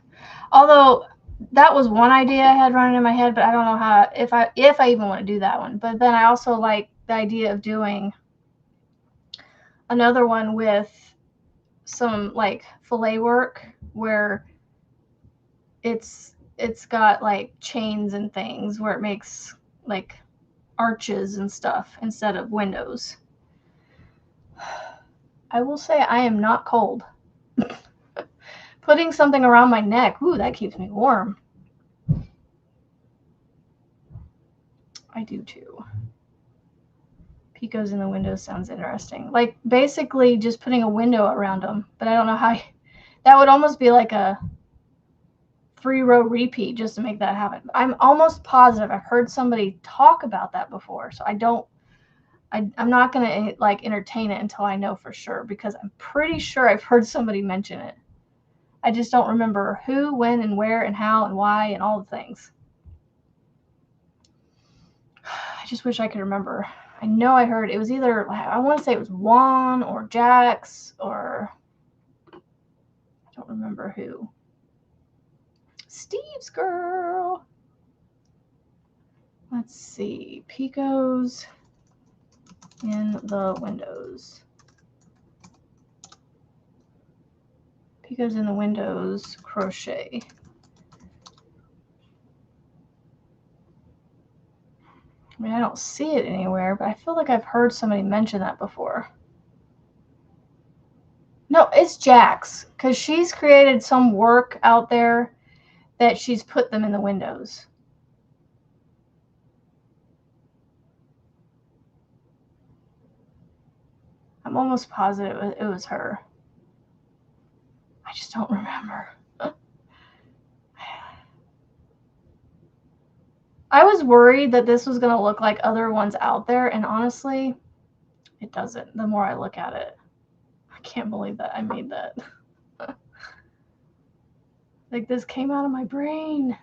Although that was one idea I had running in my head, but I don't know how, if I even want to do that one. But then I also like the idea of doing another one with some like fillet work where it's got like chains and things where it makes like arches and stuff instead of windows. I will say I am not cold. Putting something around my neck, ooh, that keeps me warm. I do too. Picos in the windows sounds interesting. Like basically just putting a window around them, but I don't know how. That would almost be like a 3-row repeat just to make that happen. I'm almost positive I've heard somebody talk about that before, so I'm not gonna like entertain it until I know for sure, because I'm pretty sure I've heard somebody mention it. I just don't remember who, when, and where, and how, and why, and all the things. I just wish I could remember. I know I heard it was either, I want to say it was Juan or Jax, or I don't remember who. Steve's girl. Let's see. Picos in the windows. Picos in the windows crochet. I mean, I don't see it anywhere, but I feel like I've heard somebody mention that before. No, it's Jax, because she's created some work out there that she's put them in the windows. I'm almost positive it was her. I just don't remember. I was worried that this was going to look like other ones out there, and honestly, it doesn't. The more I look at it, I can't believe that I made that. Like, this came out of my brain.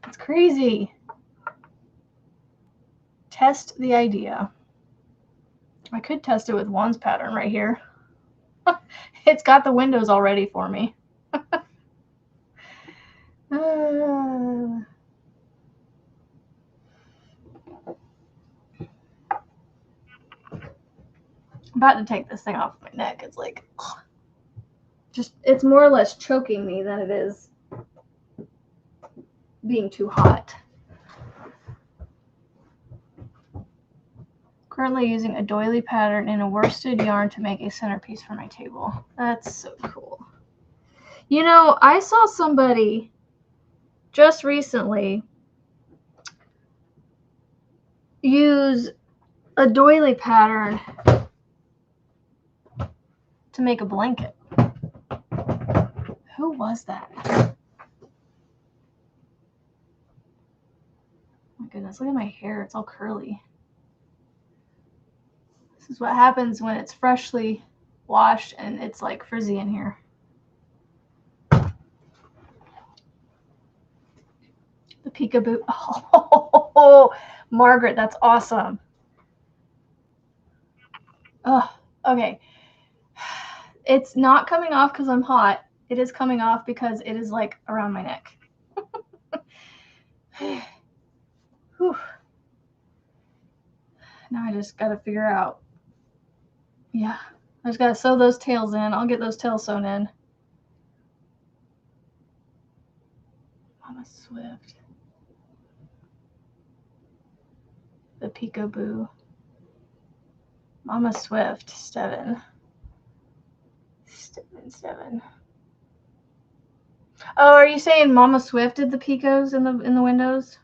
It's crazy. Test the idea. I could test it with Juan's pattern right here. It's got the windows already for me. I'm about to take this thing off my neck. It's like, it's more or less choking me than it is being too hot. Currently using a doily pattern in a worsted yarn to make a centerpiece for my table. That's so cool. You know, I saw somebody just recently use a doily pattern to make a blanket. Who was that? My goodness, look at my hair. It's all curly. This is what happens when it's freshly washed and it's like frizzy in here. The peekaboo. Oh, Margaret, that's awesome. Oh, okay. It's not coming off because I'm hot. It is coming off because it is like around my neck. Whew. Now I just got to figure out. Yeah, I just got to sew those tails in. I'll get those tails sewn in. Mama Swift. The peekaboo. Mama Swift, Steven. Oh, are you saying Mama Swift did the picos in the windows?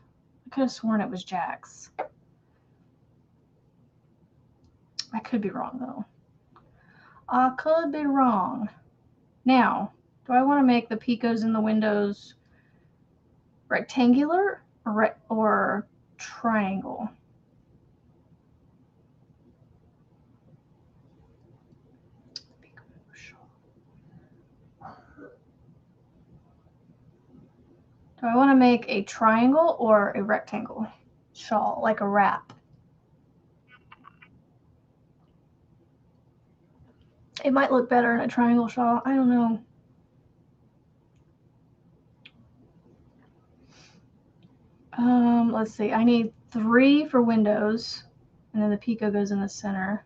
I could have sworn it was Jax. I could be wrong though. I could be wrong. Now, do I want to make the picos in the windows rectangular or triangle? Do I want to make a triangle or a rectangle shawl, like a wrap? It might look better in a triangle shawl. I don't know. Let's see. I need 3 for windows, and then the picot goes in the center.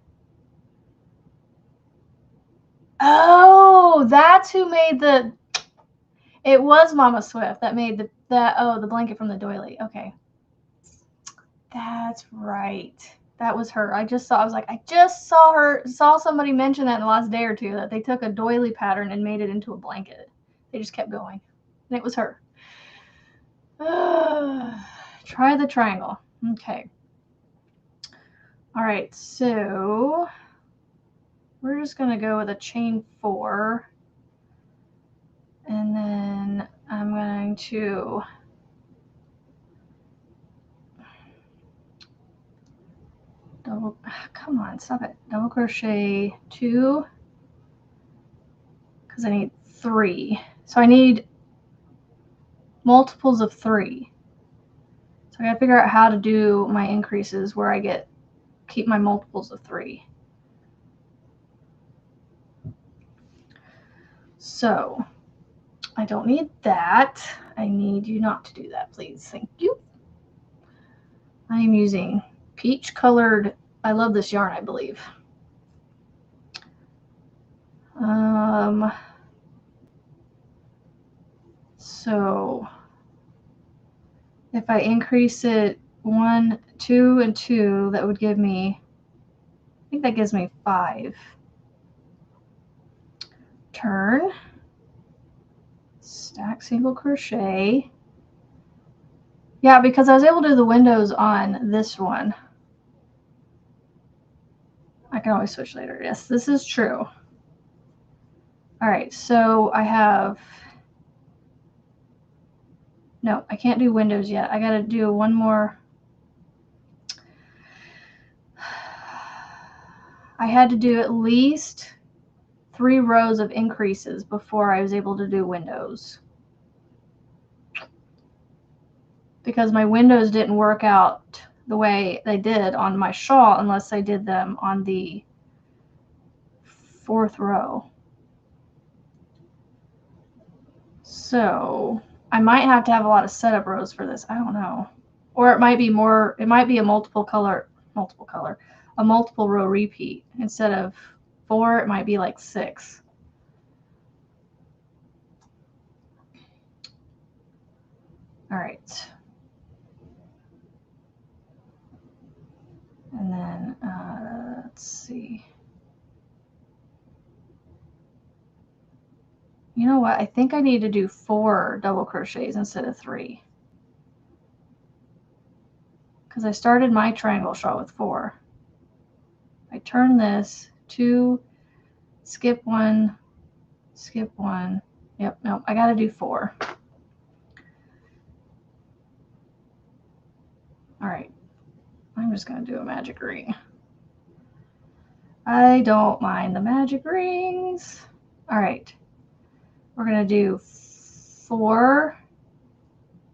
Oh, that's who made the. It was Mama Swift that made the blanket from the doily. Okay, that's right. That was her. I just saw somebody mention that in the last day or two that they took a doily pattern and made it into a blanket. They just kept going, and it was her. Try the triangle. Okay. All right, so we're just going to go with a chain 4. And then I'm going to come on, stop it. Double crochet 2, because I need 3. So I need multiples of 3. So I got to figure out how to do my increases where I keep my multiples of 3. So I don't need that. I need you not to do that, please. Thank you. I am using peach colored. I love this yarn, I believe. So if I increase it 1, 2, and 2, that would give me, I think that gives me 5. Turn, stack single crochet. Yeah, because I was able to do the windows on this one. I can always switch later. Yes, this is true. All right, so I have, no, I can't do windows yet. I got to do one more. I had to do at least 3 rows of increases before I was able to do windows, because my windows didn't work out the way they did on my shawl unless I did them on the 4th row. So I might have to have a lot of setup rows for this. I don't know. Or it might be more, it might be a multiple row repeat. Instead of 4, it might be like 6. All right. And then let's see. You know what? I think I need to do 4 double crochets instead of 3. Because I started my triangle shawl with 4. I turn this, 2, skip 1, skip 1. Yep, nope, I got to do 4. All right, I'm just going to do a magic ring. I don't mind the magic rings. All right, we're going to do 4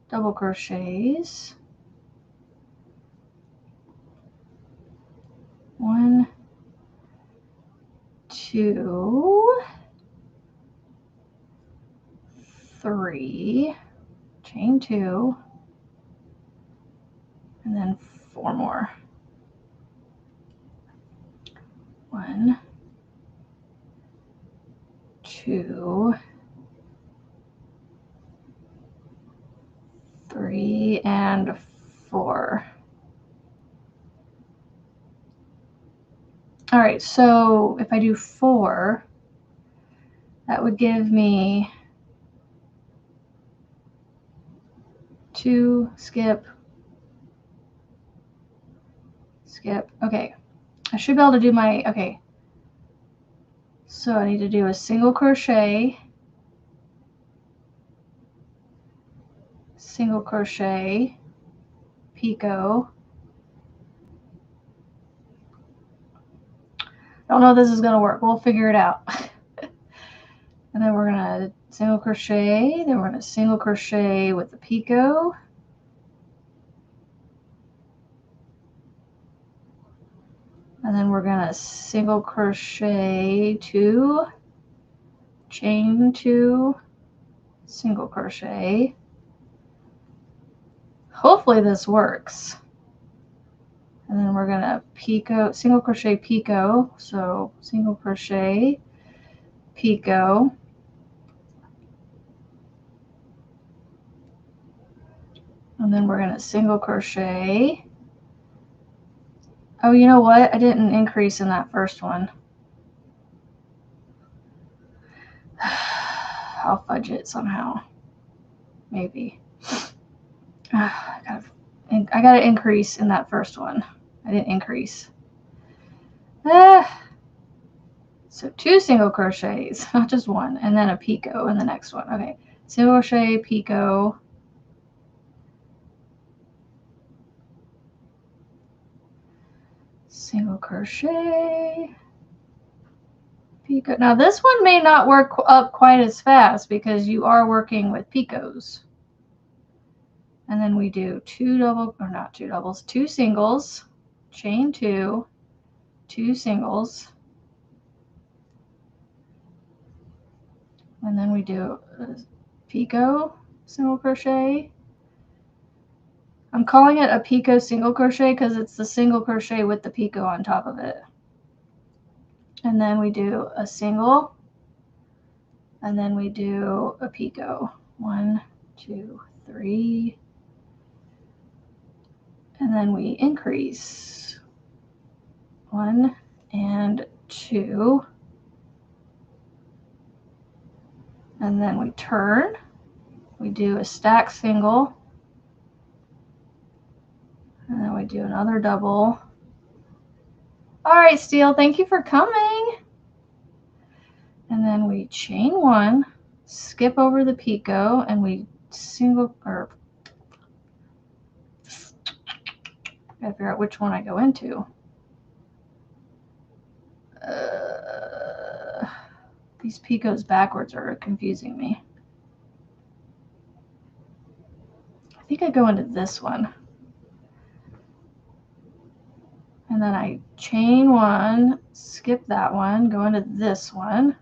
double crochets. 1, 2, 3, chain 2, and then 4 more. 1, 2, 3, and 4. All right, so if I do 4, that would give me 2, skip, skip. Okay, I should be able to do my, okay. So I need to do a single crochet, single crochet, picot. Don't know if this is going to work. We'll figure it out. And then we're going to single crochet, then we're going to single crochet with the picot. And then we're going to single crochet 2, chain 2, single crochet. Hopefully this works. And then we're going to picot, single crochet picot. So single crochet picot. And then we're going to single crochet. Oh, you know what? I didn't increase in that first one. I'll fudge it somehow. Maybe. I gotta increase in that first one. I didn't increase. So 2 single crochets, not just one, and then a picot in the next one. Okay, single crochet, picot. Single crochet, picot. Now this one may not work up quite as fast because you are working with picots. And then we do 2 double, or not 2 doubles, 2 singles, chain 2, 2 singles, and then we do a picot, single crochet. I'm calling it a picot single crochet because it's the single crochet with the picot on top of it. And then we do a single, and then we do a picot. 1, 2, 3, and then we increase 1 and 2, and then we turn. We do a stack single, and then we do another double. All right, Steel, thank you for coming. And then we chain 1, skip over the picot, and we single, or gotta figure out which one I go into. These picots backwards are confusing me. I think I go into this one. And then I chain 1, skip that one, go into this one.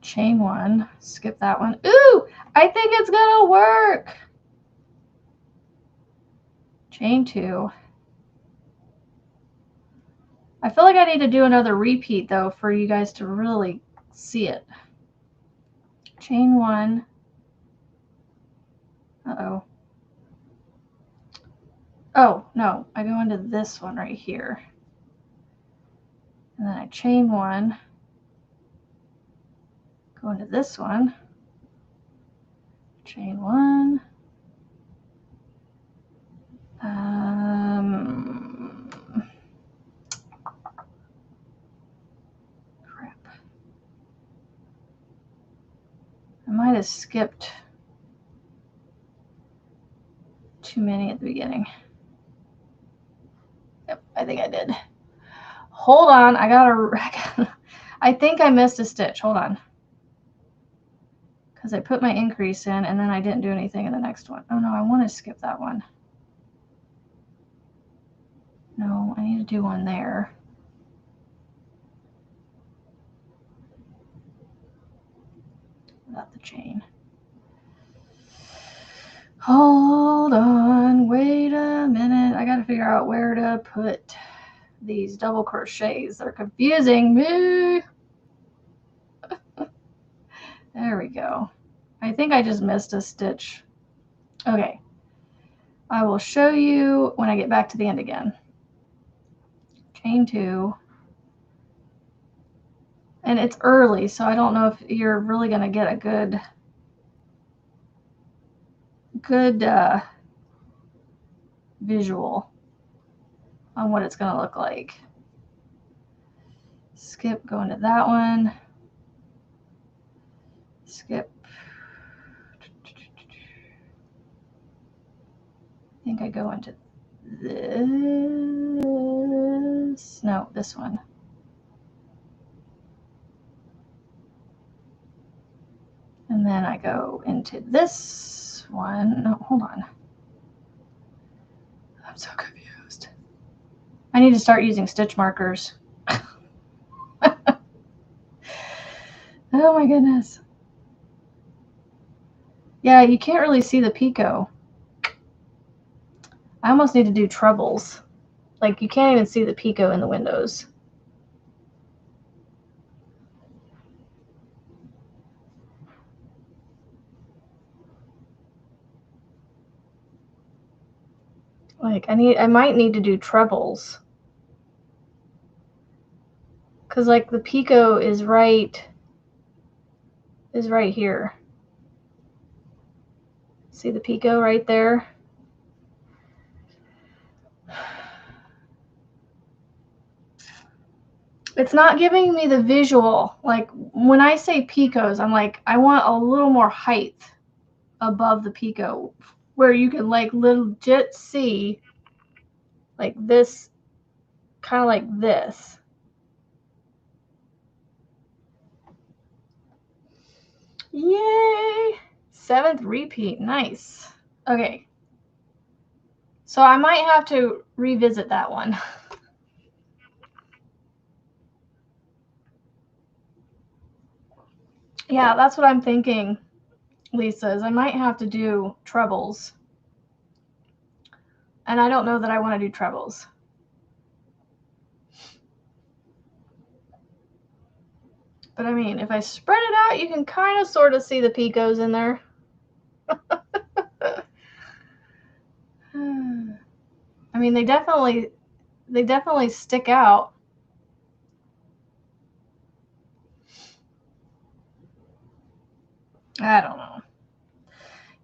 Chain 1, skip that one. Ooh, I think it's gonna work. Chain 2. I feel like I need to do another repeat though for you guys to really see it. Chain 1. Uh-oh. Oh, no, I go into this one right here. And then I chain 1. Go into this one. Chain 1. Crap. I might have skipped too many at the beginning. Yep, I think I did. Hold on, I think I missed a stitch. Hold on. Because I put my increase in and then I didn't do anything in the next one. Oh no, I want to skip that one. No, I need to do one there. Without the chain. Hold on, wait a minute. I gotta figure out where to put these double crochets. They're confusing me. There we go. I think I just missed a stitch. Okay. I will show you when I get back to the end again. Chain 2. And it's early, so I don't know if you're really going to get a good visual on what it's going to look like. Skip, go into that one. Skip. I think I go into this. No, this one. And then I go into this one. No, hold on. I'm so confused. I need to start using stitch markers. Oh my goodness. Yeah, you can't really see the picot. I almost need to do trebles. Like, you can't even see the picot in the windows. Like, I might need to do trebles. Cause like the picot is right here. See the picot right there? It's not giving me the visual. Like, when I say picots, I'm like, I want a little more height above the picot where you can like legit see like this, kind of like this. Yay! 7th repeat. Nice. Okay. So I might have to revisit that one. Yeah, that's what I'm thinking, Lisa, is I might have to do trebles. And I don't know that I want to do trebles. But I mean, if I spread it out, you can kind of sort of see the picots in there. I mean, they definitely stick out. I don't know.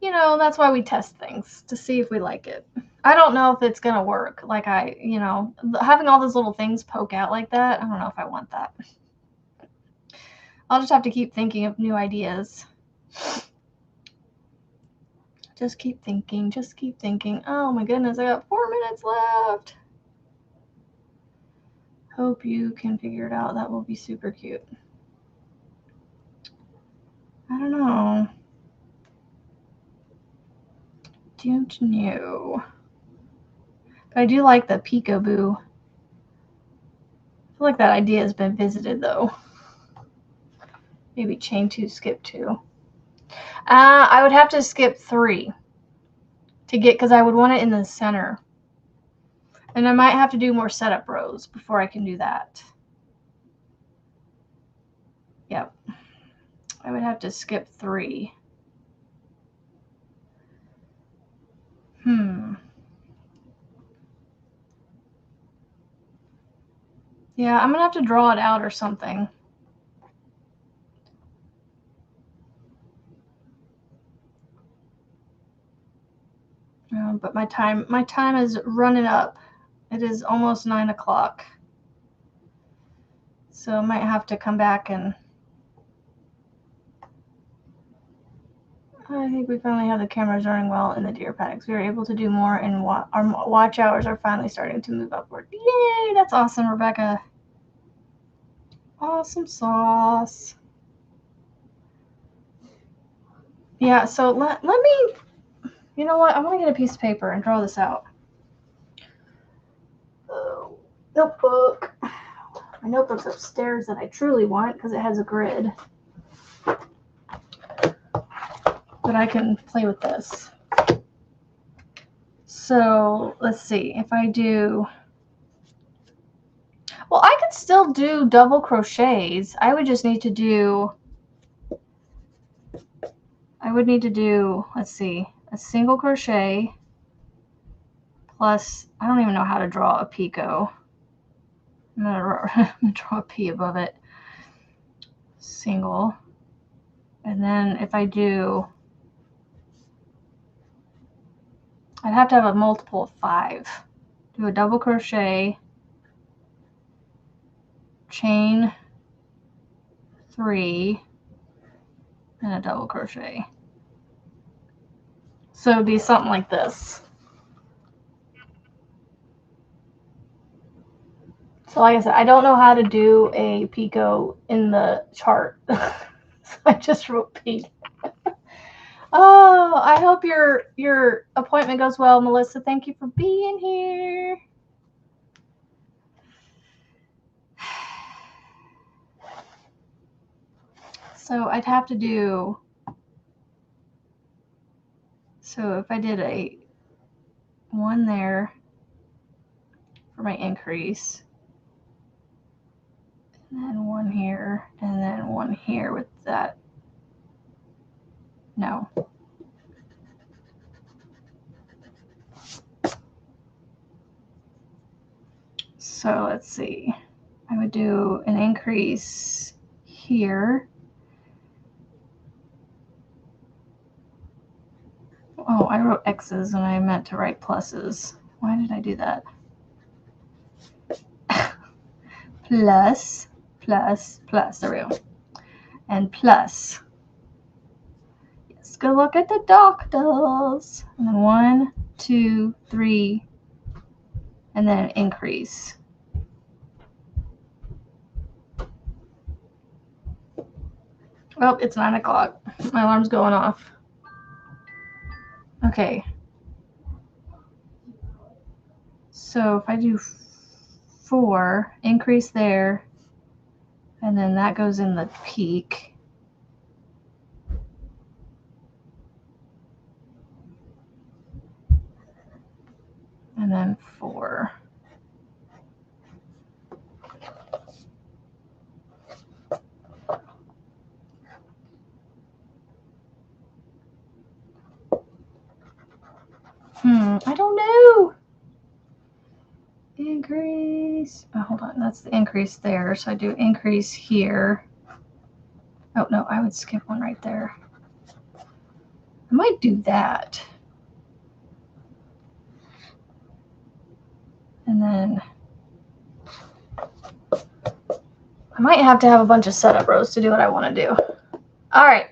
You know, that's why we test things, to see if we like it. I don't know if it's going to work. Like, you know, having all those little things poke out like that, I don't know if I want that. I'll just have to keep thinking of new ideas. Just keep thinking. Just keep thinking. Oh my goodness, I got 4 minutes left. Hope you can figure it out. That will be super cute. I don't know. Don't know. But I do like the peekaboo. I feel like that idea has been visited though. Maybe chain 2, skip 2. I would have to skip 3 to get, because I would want it in the center. And I might have to do more setup rows before I can do that. Yep. I would have to skip 3. Yeah, I'm going to have to draw it out or something. But my time is running up. It is almost 9 o'clock. So I might have to come back and... I think we finally have the cameras running well in the deer paddocks. We are able to do more, and our watch hours are finally starting to move upward. Yay! That's awesome, Rebecca. Awesome sauce. Yeah, so let me... You know what? I want to get a piece of paper and draw this out. Oh, notebook. My notebook's upstairs that I truly want because it has a grid. But I can play with this. So let's see if I do. Well, I could still do double crochets. I would just need to do. I would need to do, let's see, a single crochet plus, I don't even know how to draw a picot. I'm gonna draw a P above it. Single. And then if I do, I'd have to have a multiple of 5. Do a double crochet, chain 3, and a double crochet. So it'd be something like this. So like I said, I don't know how to do a picot in the chart. So I just wrote P. Oh, I hope your appointment goes well, Melissa. Thank you for being here. So I'd have to do, so if I did a one there for my increase, and then one here, and then one here with that. No. So let's see. I would do an increase here. Oh, I wrote X's and I meant to write pluses. Why did I do that? Plus, plus, plus. There we go. And plus. Yes, go look at the doctors. And then 1, 2, 3, and then an increase. Oh, it's 9 o'clock. My alarm's going off. Okay. So if I do 4, increase there, and then that goes in the peak. And then 4. I don't know. Increase. Oh, hold on. That's the increase there. So I do increase here. Oh, no, I would skip one right there. I might do that. And then I might have to have a bunch of setup rows to do what I want to do. All right.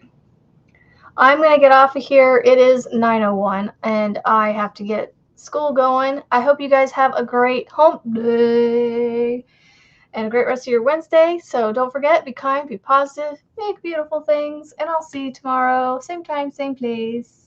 I'm going to get off of here. It is 9:01 and I have to get school going. I hope you guys have a great hump day and a great rest of your Wednesday. So don't forget, be kind, be positive, make beautiful things, and I'll see you tomorrow. Same time, same place.